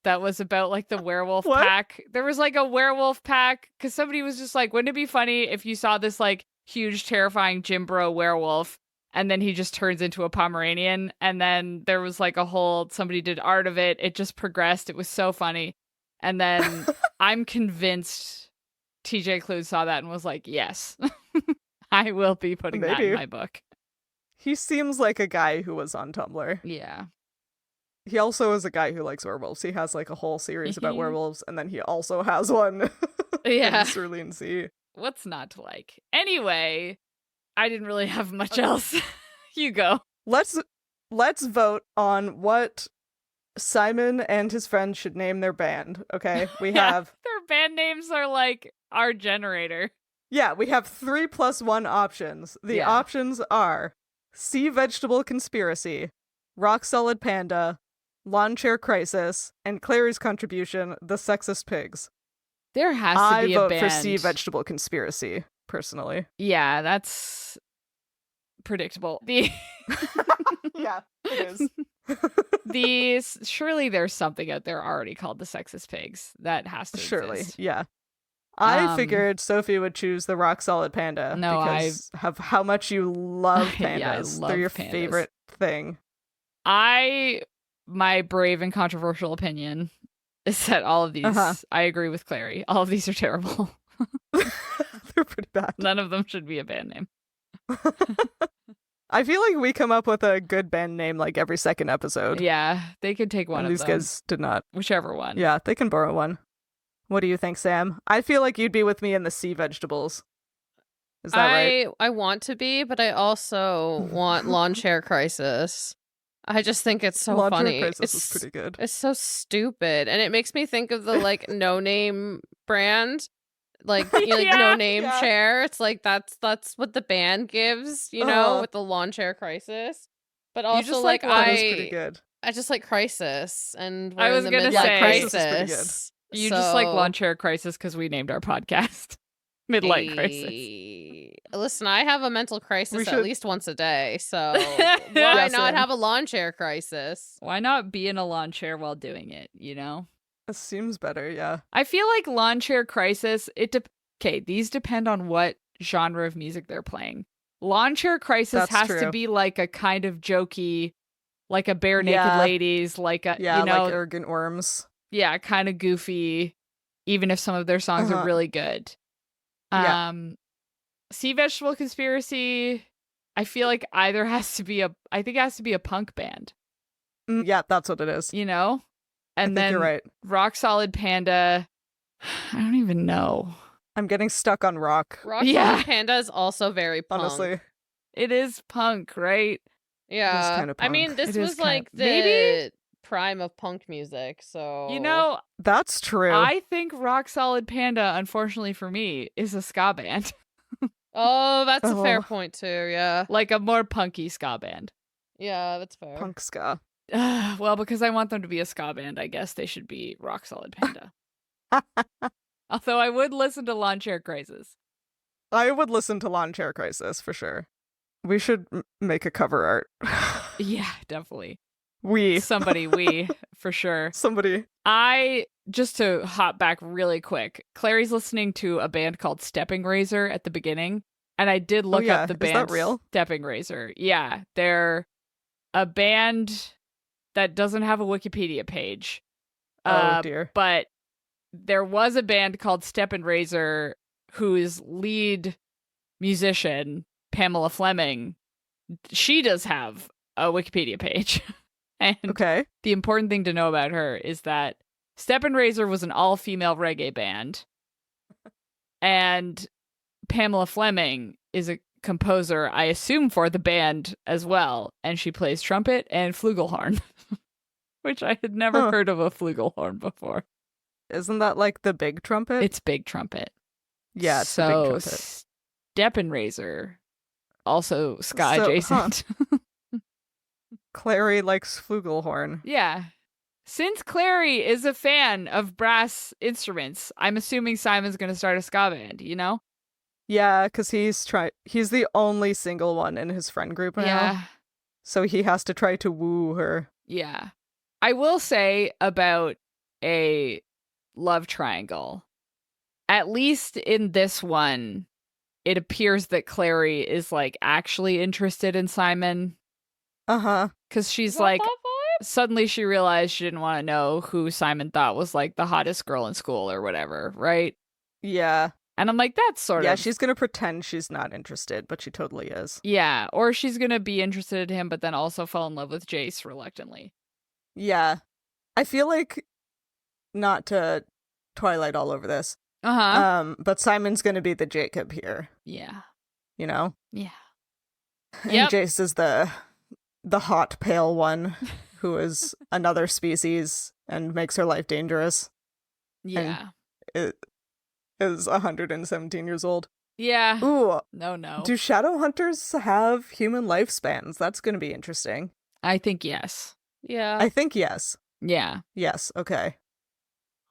that was about like the werewolf What? pack? There was like a werewolf pack because somebody was just like, wouldn't it be funny if you saw this like huge, terrifying Jim Bro werewolf and then he just turns into a Pomeranian? And then there was like somebody did art of it. It just progressed. It was so funny. And then I'm convinced TJ Clue saw that and was like, yes, I will be putting that in Maybe. my book. He seems like a guy who was on Tumblr. Yeah. He also is a guy who likes werewolves. He has like a whole series about Mhm. werewolves, and then he also has one Yeah. in Cerulean Sea. What's not to like? Anyway, I didn't really have much else. You go. Let's vote on what Simon and his friends should name their band. Okay, we Yeah. have Their band names are like our generator. we have 3+1 options. The Yeah. options are Sea Vegetable Conspiracy, Rock Solid Panda, Lawn Chair Crisis, and Clary's contribution, The Sexist Pigs. There has to I be vote a band. for Sea Vegetable Conspiracy, personally. Yeah, that's predictable. Yeah, it is. Surely there's something out there already called the Sexist Pigs that has to Surely, exist. yeah. I figured Sophie would choose the rock solid panda because of how much you love pandas. Yeah, I love They're your pandas. favorite thing. My brave and controversial opinion is that all of these, I agree with Clary. All of these are terrible. They're pretty bad. None of them should be a band name. I feel like we come up with a good band name like every second episode. Yeah, they could take one of these them. These guys did not. Whichever one. Yeah, they can borrow one. What do you think, Sam? I feel like you'd be with me in the sea vegetables. Is that right? I want to be, but I also want Lawn Chair Crisis. I just think it's so funny. Lawn Chair Crisis is pretty good. It's so stupid, and it makes me think of the like No Name brand, like No Name chair. It's like that's what the band gives, with the Lawn Chair Crisis. But also, just like that is pretty good. I just like Crisis, and I was gonna say Crisis is pretty good. You just like Lawn Chair Crisis because we named our podcast Midlight Crisis. Listen, I have a mental crisis at least once a day, so why not have a lawn chair crisis? Why not be in a lawn chair while doing it, It seems better, yeah. I feel like Lawn Chair Crisis, these depend on what genre of music they're playing. Lawn Chair Crisis has to be like a kind of jokey, like a Bare Naked Ladies, like a, like Arrogant Worms. Yeah, kind of goofy, even if some of their songs are really good. Sea Vegetable Conspiracy, I feel like either has to be a punk band. Yeah, that's what it is. And then you're right. Rock Solid Panda, I don't even know. I'm getting stuck on rock. Rock Solid Panda is also very punk. Honestly. It is punk, right? Yeah. It is kind of punk. I mean, this was like the prime of punk music, so that's true. I think Rock Solid Panda, unfortunately for me, is a ska band. Oh, that's a fair point too. Yeah, like a more punky ska band. Yeah, that's fair. Punk ska. Well, because I want them to be a ska band, I guess they should be Rock Solid Panda. Although I would listen to Lawn Chair Crisis. I would listen to Lawn Chair Crisis for sure. We should make a cover art. Yeah, definitely. Somebody, for sure. Somebody. Just to hop back really quick, Clary's listening to a band called Stepping Razor at the beginning, and I did look up the band. Is that real? Stepping Razor. Yeah, they're a band that doesn't have a Wikipedia page. Oh dear. But there was a band called Stepping Razor whose lead musician, Pamela Fleming, she does have a Wikipedia page. And the important thing to know about her is that Steppin' Razor was an all-female reggae band, and Pamela Fleming is a composer, I assume, for the band as well, and she plays trumpet and flugelhorn, which I had never heard of a flugelhorn before. Isn't that like the big trumpet? It's big trumpet. Yeah, it's the big trumpet. Steppin' Razor, also ska adjacent. Clary likes flugelhorn. Yeah. Since Clary is a fan of brass instruments, I'm assuming Simon's going to start a ska band, Yeah, because he's the only single one in his friend group now. Yeah. So he has to try to woo her. Yeah. I will say about a love triangle, at least in this one, it appears that Clary is like actually interested in Simon. Because she's like, suddenly she realized she didn't want to know who Simon thought was like the hottest girl in school or whatever, right? Yeah. And I'm like, that's sort of... Yeah, she's going to pretend she's not interested, but she totally is. Yeah, or she's going to be interested in him, but then also fall in love with Jace reluctantly. Yeah. I feel like, not to Twilight all over this, but Simon's going to be the Jacob here. Yeah. Yeah. And Jace is the hot, pale one who is another species and makes her life dangerous. Yeah. And is 117 years old. Yeah. Ooh. No. Do shadow hunters have human lifespans? That's going to be interesting. I think yes. Yeah. I think yes. Yeah. Yes, okay.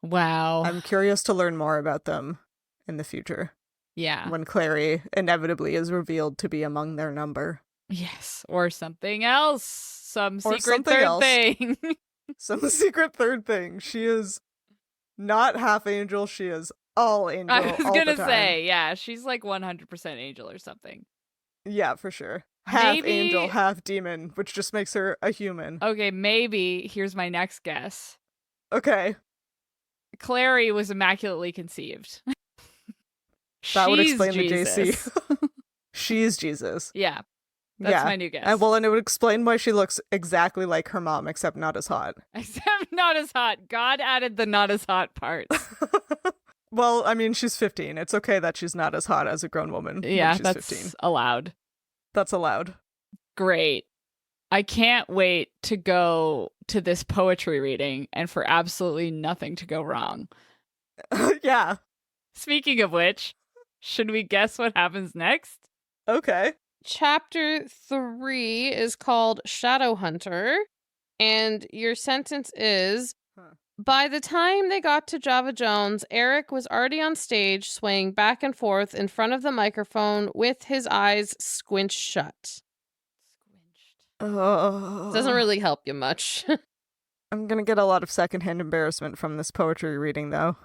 Wow. I'm curious to learn more about them in the future. Yeah. When Clary inevitably is revealed to be among their number. Yes, or something else. Some secret third thing. Some secret third thing. She is not half angel. She is all Angel. I was all gonna the time. say, yeah, she's like 100% Angel or something. Yeah, for sure. Half Maybe... angel, half demon, which just makes her a human. Okay, maybe, here's my next guess. Okay. Clary was immaculately conceived. That would She's explain Jesus. the JC. She's Jesus. Yeah, that's my new guess. Well, and it would explain why she looks exactly like her mom, except not as hot. Except not as hot. God added the not as hot parts. Well, I mean, she's 15. It's okay that she's not as hot as a grown woman. Yeah, when she's that's 15. allowed. That's allowed. Great. I can't wait to go to this poetry reading and for absolutely nothing to go wrong. Yeah. Speaking of which, should we guess what happens next? Okay. Chapter 3 is called Shadow Hunter, and your sentence is, by the time they got to Java Jones, Eric was already on stage, swaying back and forth in front of the microphone with his eyes squinched shut. Doesn't really help you much. I'm gonna get a lot of secondhand embarrassment from this poetry reading, though.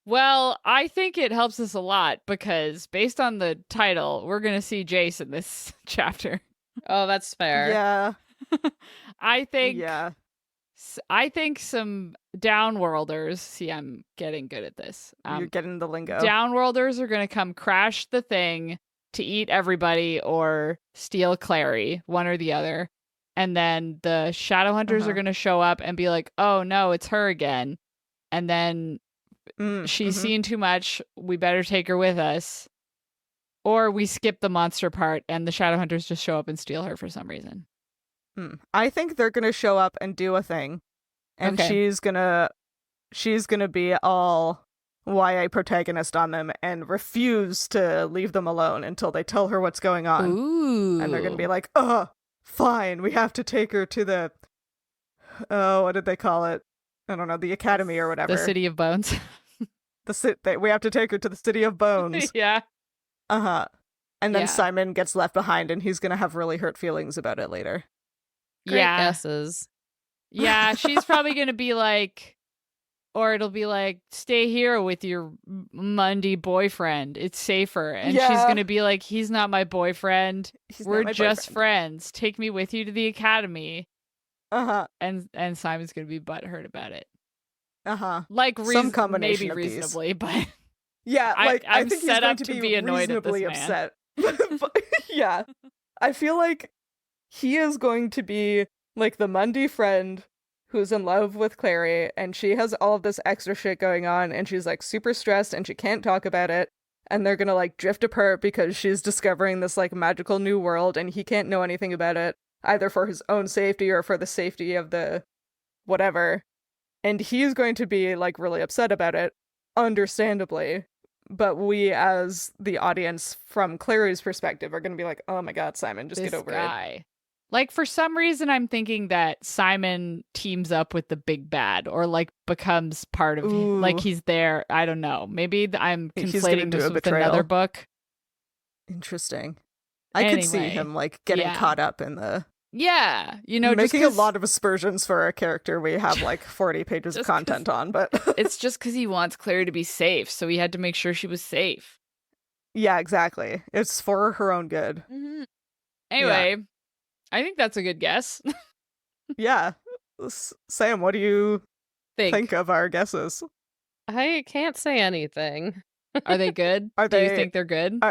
Well, I think it helps us a lot because based on the title, we're going to see Jace in this chapter. Oh, that's fair. Yeah. I think some downworlders, see, I'm getting good at this. You're getting the lingo. Downworlders are going to come crash the thing to eat everybody or steal Clary, one or the other. And then the shadow hunters are going to show up and be like, oh no, it's her again. And then she's seen too much. We better take her with us. Or we skip the monster part and the shadow hunters just show up and steal her for some reason. I think they're gonna show up and do a thing, and she's gonna be all YA protagonist on them and refuse to leave them alone until they tell her what's going on. Ooh. And they're gonna be like, fine, we have to take her to the what did they call it? I don't know, the academy or whatever. The City of Bones. We have to take her to the City of Bones. Yeah. And then Simon gets left behind, and he's gonna have really hurt feelings about it later. Great guesses. Yeah, she's probably gonna be like, or it'll be like, stay here with your Mundy boyfriend. It's safer. And she's gonna be like, he's not my boyfriend. We're just friends. Take me with you to the academy. And Simon's gonna be butthurt about it. Like some combination maybe reasonably, these. But yeah, like I'm I think set he's up going to be annoyed at this upset. But, yeah, I feel like he is going to be like the Mundy friend who's in love with Clary, and she has all of this extra shit going on, and she's like super stressed, and she can't talk about it. And they're gonna like drift apart because she's discovering this like magical new world, and he can't know anything about it, either for his own safety or for the safety of the whatever. And he's going to be like really upset about it, understandably. But we, as the audience from Clary's perspective, are going to be like, oh my god, Simon, just get over it. Like, for some reason, I'm thinking that Simon teams up with the big bad or like becomes part of him. Like he's there. I don't know. Maybe I'm conflating this with another book. Interesting. I could see him like getting caught up in the... Yeah, you know, making a lot of aspersions for a character we have like 40 pages of content on, but it's just because he wants Clary to be safe, so he had to make sure she was safe. Yeah, exactly. It's for her own good. Anyway, I think that's a good guess. Yeah. Sam, what do you think of our guesses? I can't say anything. Are they good? Do you think they're good?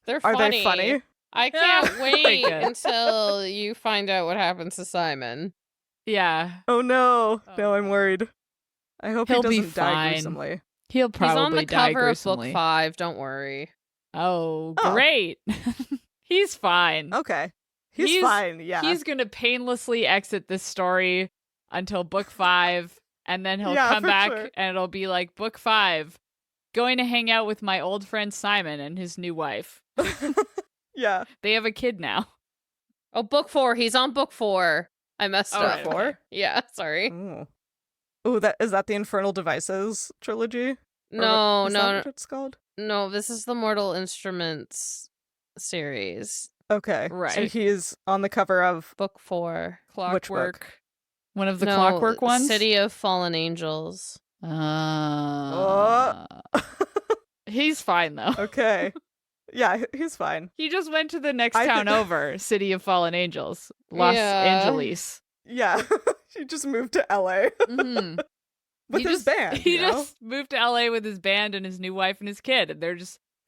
They're funny. Are they funny? I can't wait until you find out what happens to Simon. Yeah. Oh no. No, I'm worried. I hope he doesn't die gruesomely. He'll probably die gruesomely. He's on the cover of book 5, don't worry. Oh, great. He's fine. Okay. He's fine, yeah. He's going to painlessly exit this story until book 5, and then he'll come back and it'll be like, book 5, going to hang out with my old friend Simon and his new wife. Yeah. They have a kid now. Oh, book 4. He's on book 4. I messed up. 4? Okay. Yeah, sorry. Ooh, is that the Infernal Devices trilogy? No, is that what it's called? No, this is the Mortal Instruments series. Okay. Right. So he's on the cover of book 4. Clockwork. Which book? One of the Clockwork ones? City of Fallen Angels. He's fine, though. Okay. Yeah, he's fine. He just went to the next town over, City of Fallen Angels, Los Yeah. Angeles. Yeah. He just moved to LA. Mm-hmm. With his band. He just moved to LA with his band and his new wife and his kid. And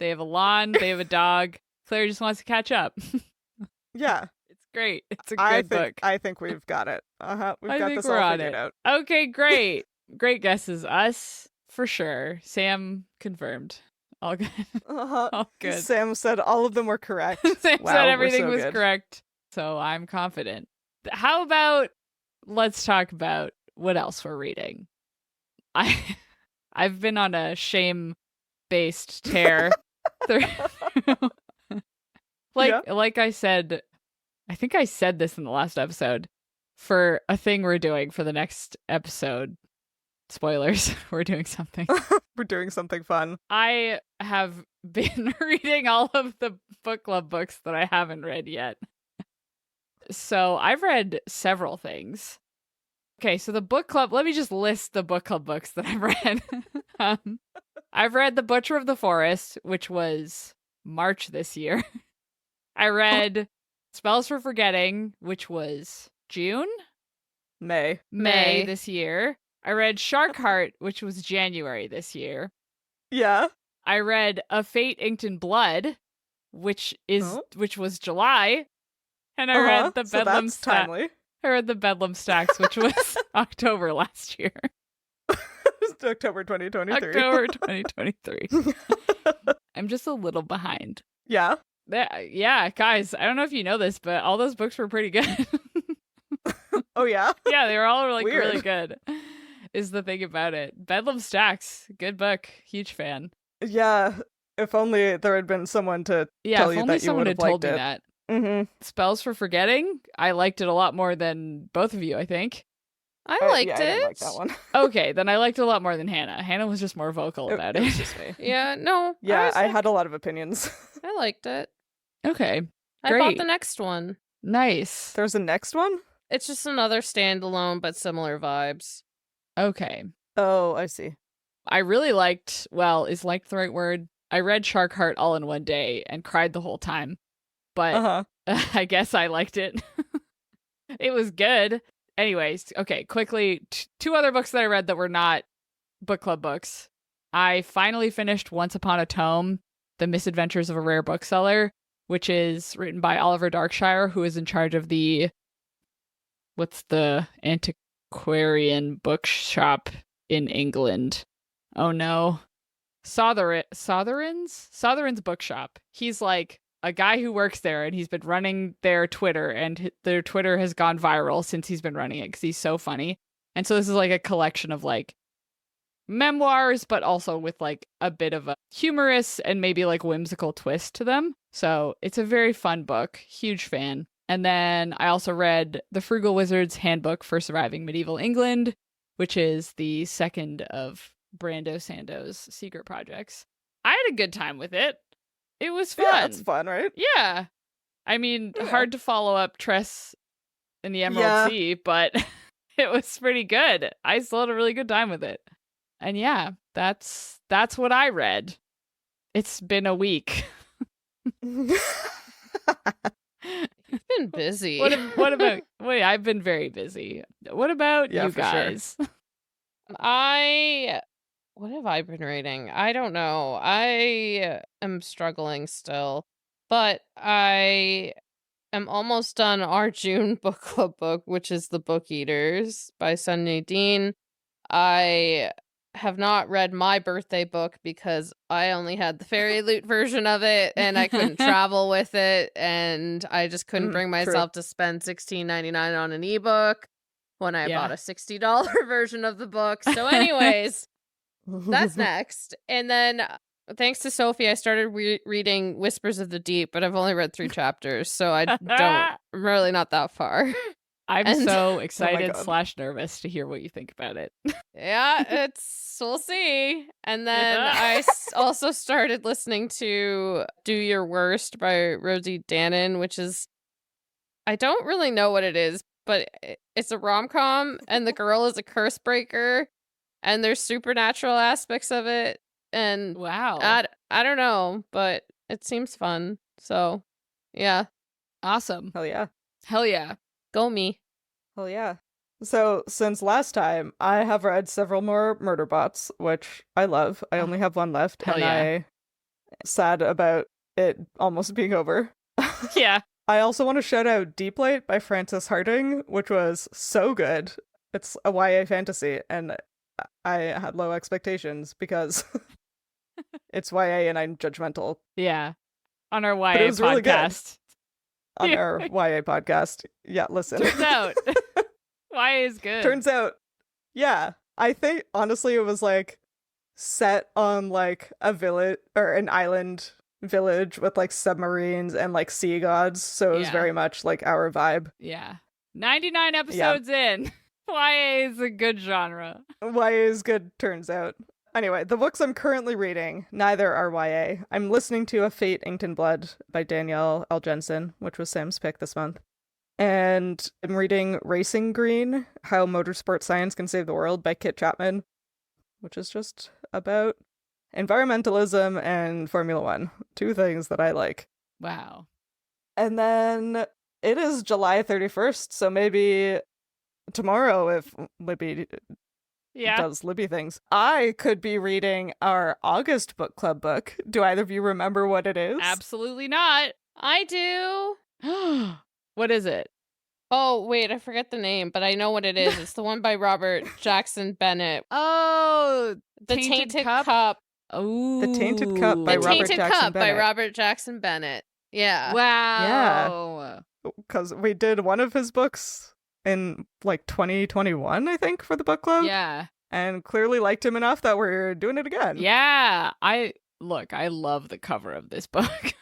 they have a lawn, they have a dog. Claire just wants to catch up. Yeah. It's great. It's a good book. I think we've got it. We've got this all figured out. Okay, great. Great guesses. Us, for sure. Sam confirmed. All good. All good. Sam said all of them were correct. Sam said everything was correct. So I'm confident. How about, let's talk about what else we're reading. I've been on a shame-based tear. Like I said, I think I said this in the last episode, for a thing we're doing for the next episode. Spoilers, we're doing something. We're doing something fun. I have been reading all of the book club books that I haven't read yet. So I've read several things. Okay, so the book club, let me just list the book club books that I've read. I've read The Butcher of the Forest, which was March this year. I read Spells for Forgetting, which was June? May this year. I read Shark Heart, which was January this year. Yeah. I read A Fate Inked in Blood, which was July. And I read The Bedlam Stacks. I read The Bedlam Stacks, which was October last year. October 2023. October 2023. I'm just a little behind. Yeah. Yeah, guys, I don't know if you know this, but all those books were pretty good. Oh, yeah? Yeah, they were all like Weird. really good, is the thing about it. Bedlam Stacks, good book. Huge fan. Yeah, if only there had been someone to tell you that you would have liked it. That. Mm-hmm. Spells for Forgetting, I liked it a lot more than both of you, I think. I liked it. I didn't like that one. Okay, then I liked it a lot more than Hannah. Hannah was just more vocal about it. It was just me. Yeah, no. Yeah, I had a lot of opinions. I liked it. Okay, I great. bought the next one. Nice. There's a next one? It's just another standalone, but similar vibes. Okay. Oh, I see. I really liked, is liked the right word? I read Shark Heart all in one day and cried the whole time. But I guess I liked it. It was good. Anyways, okay, quickly, two other books that I read that were not book club books. I finally finished Once Upon a Tome, The Misadventures of a Rare Bookseller, which is written by Oliver Darkshire, who is in charge of what's the antiquarian bookshop in England? Oh no. Sotheran's Bookshop. He's like a guy who works there, and he's been running their Twitter, and their Twitter has gone viral since he's been running it because he's so funny. And so this is like a collection of like memoirs, but also with like a bit of a humorous and maybe like whimsical twist to them. So it's a very fun book. Huge fan. And then I also read The Frugal Wizard's Handbook for Surviving Medieval England, which is the second of Brando Sando's secret projects. I had a good time with it. It was fun. Yeah, it's fun, right? Yeah. I mean, hard to follow up Tress in the Emerald Sea, but it was pretty good. I still had a really good time with it. And yeah, that's what I read. It's been a week. You've been busy. What about I've been very busy. What about you guys? Sure. What have I been reading? I don't know. I am struggling still, but I am almost done our June book club book, which is The Book Eaters by Sunny Dean. I have not read my birthday book because I only had the Fairy Loot version of it, and I couldn't travel with it, and I just couldn't bring myself to spend $16.99 on an ebook when I bought a $60 version of the book. So anyways, that's next. And then thanks to Sophie, I started reading Whispers of the Deep, but I've only read 3 chapters, so I'm really not that far. I'm so excited / nervous to hear what you think about it. Yeah, we'll see. And then I also started listening to Do Your Worst by Rosie Danon, which is, I don't really know what it is, but it's a rom-com, and the girl is a curse breaker, and there's supernatural aspects of it. And Wow. I don't know, but it seems fun. So, yeah. Awesome. Hell yeah. Hell yeah. Go me. Hell yeah. So, since last time, I have read several more murder bots, which I love. I only have one left, Hell and yeah. I'm sad about it almost being over. Yeah. I also want to shout out Deep Light by Frances Harding, which was so good. It's a YA fantasy, and I had low expectations because it's YA and I'm judgmental Yeah. On our But it YA was really good. podcast. on Yeah. our YA podcast. Yeah, listen. Turns out. YA is good. Turns out, yeah. I think, honestly, it was, like, set on, like, a village, or an island village with, like, submarines and, like, sea gods, so it was Yeah. very much, like, our vibe. Yeah. 99 episodes in. YA is a good genre. YA is good, turns out. Anyway, the books I'm currently reading, neither are YA. I'm listening to A Fate Inked in Blood by Danielle L. Jensen, which was Sam's pick this month. And I'm reading Racing Green, How Motorsport Science Can Save the World by Kit Chapman, which is just about environmentalism and Formula One. Two things that I like. Wow. And then it is July 31st, so maybe tomorrow, if Libby Yeah. does Libby things, I could be reading our August book club book. Do either of you remember what it is? Absolutely not. I do. What is it? Oh, wait, I forget the name, but I know what it is. It's the one by Robert Jackson Bennett. Oh, The Tainted Cup. Oh, The Tainted Cup by The Robert Tainted Jackson Cup by Bennett. Robert Jackson Bennett. Yeah. Wow. Because we did one of his books in like 2021, I think, for the book club. Yeah. And clearly liked him enough that we're doing it again. Yeah. I love the cover of this book.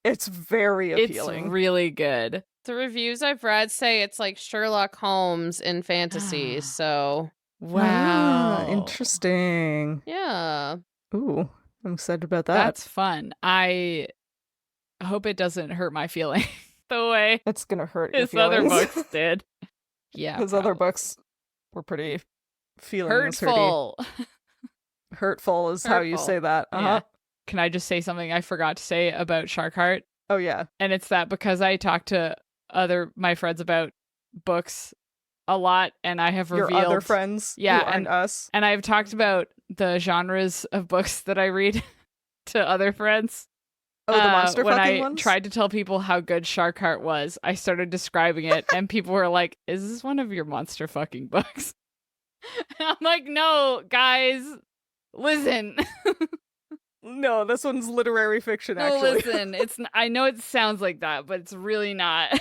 It's very appealing. It's really good. The reviews I've read say it's like Sherlock Holmes in fantasy, so Wow. Interesting. yeah. Ooh, I'm excited about that. That's fun. I hope it doesn't hurt my feeling the way It's gonna hurt your his other feelings. books did. Yeah. His other probably. books were pretty feelings Hurtful. Hurtful is how you Hurtful. say that. Uh-huh. Yeah. Can I just say something I forgot to say about Sharkheart? Oh yeah. And it's that because I talk to my friends about books a lot, and I have revealed Your other friends. Yeah, you and us. and I've talked about the genres of books that I read to other friends. Oh, the monster when fucking I ones? tried to tell people how good Sharkheart was, I started describing it, and people were like, "Is this one of your monster fucking books?" I'm like, "No, guys, listen." No, this one's literary fiction, No, actually. listen. I know it sounds like that, but it's really not.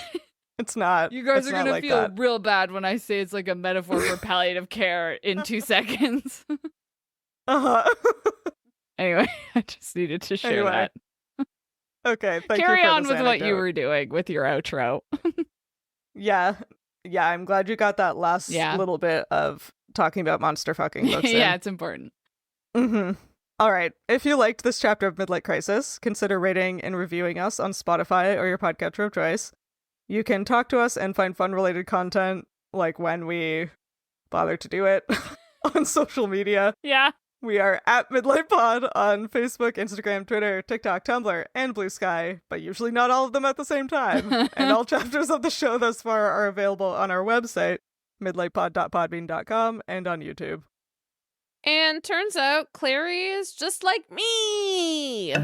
It's not. You guys It's are not gonna like feel that. real bad when I say it's like a metaphor for palliative care in 2 seconds. Uh-huh. Anyway, I just needed to share Anyway, that. Okay, thank you Carry for on this with what you anecdote. were doing with your outro. Yeah. Yeah, I'm glad you got that last Yeah. little bit of talking about monster fucking books Yeah, it's important. Mm-hmm. All right. If you liked this chapter of Midlight Crisis, consider rating and reviewing us on Spotify or your podcatcher of choice. You can talk to us and find fun-related content, like when we bother to do it, on social media. Yeah. We are at Midlight Pod on Facebook, Instagram, Twitter, TikTok, Tumblr, and Blue Sky, but usually not all of them at the same time. And all chapters of the show thus far are available on our website, midlightpod.podbean.com, and on YouTube. And turns out Clary is just like me.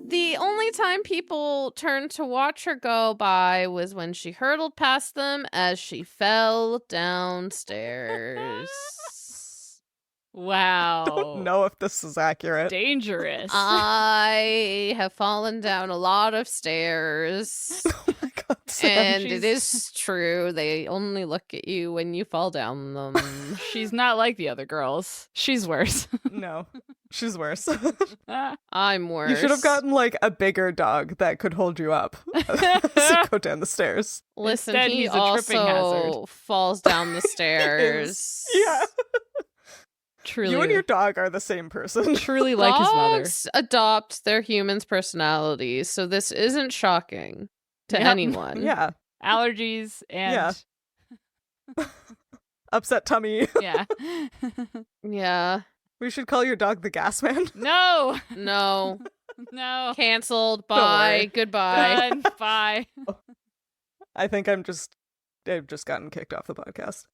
The only time people turned to watch her go by was when she hurtled past them as she fell downstairs. Wow. Don't know if this is accurate. Dangerous. I have fallen down a lot of stairs. Oh my god, Sam. And it She's- is true. They only look at you when you fall down them. She's not like the other girls. She's worse. No, she's worse. I'm worse. You should have gotten like a bigger dog that could hold you up as you go down the stairs. Listen, Instead, he he's a tripping also hazard. falls down the stairs. Yeah, Truly. you and your dog are the same person. truly like his mother. Dogs adopt their humans' personalities, so this isn't shocking to Yep. anyone. Yeah. Allergies and Yeah. upset tummy. Yeah. Yeah. We should call your dog the gas man. No. No. No. Canceled. Don't worry. Bye. Goodbye. Done. Bye. I think I've just gotten kicked off the podcast.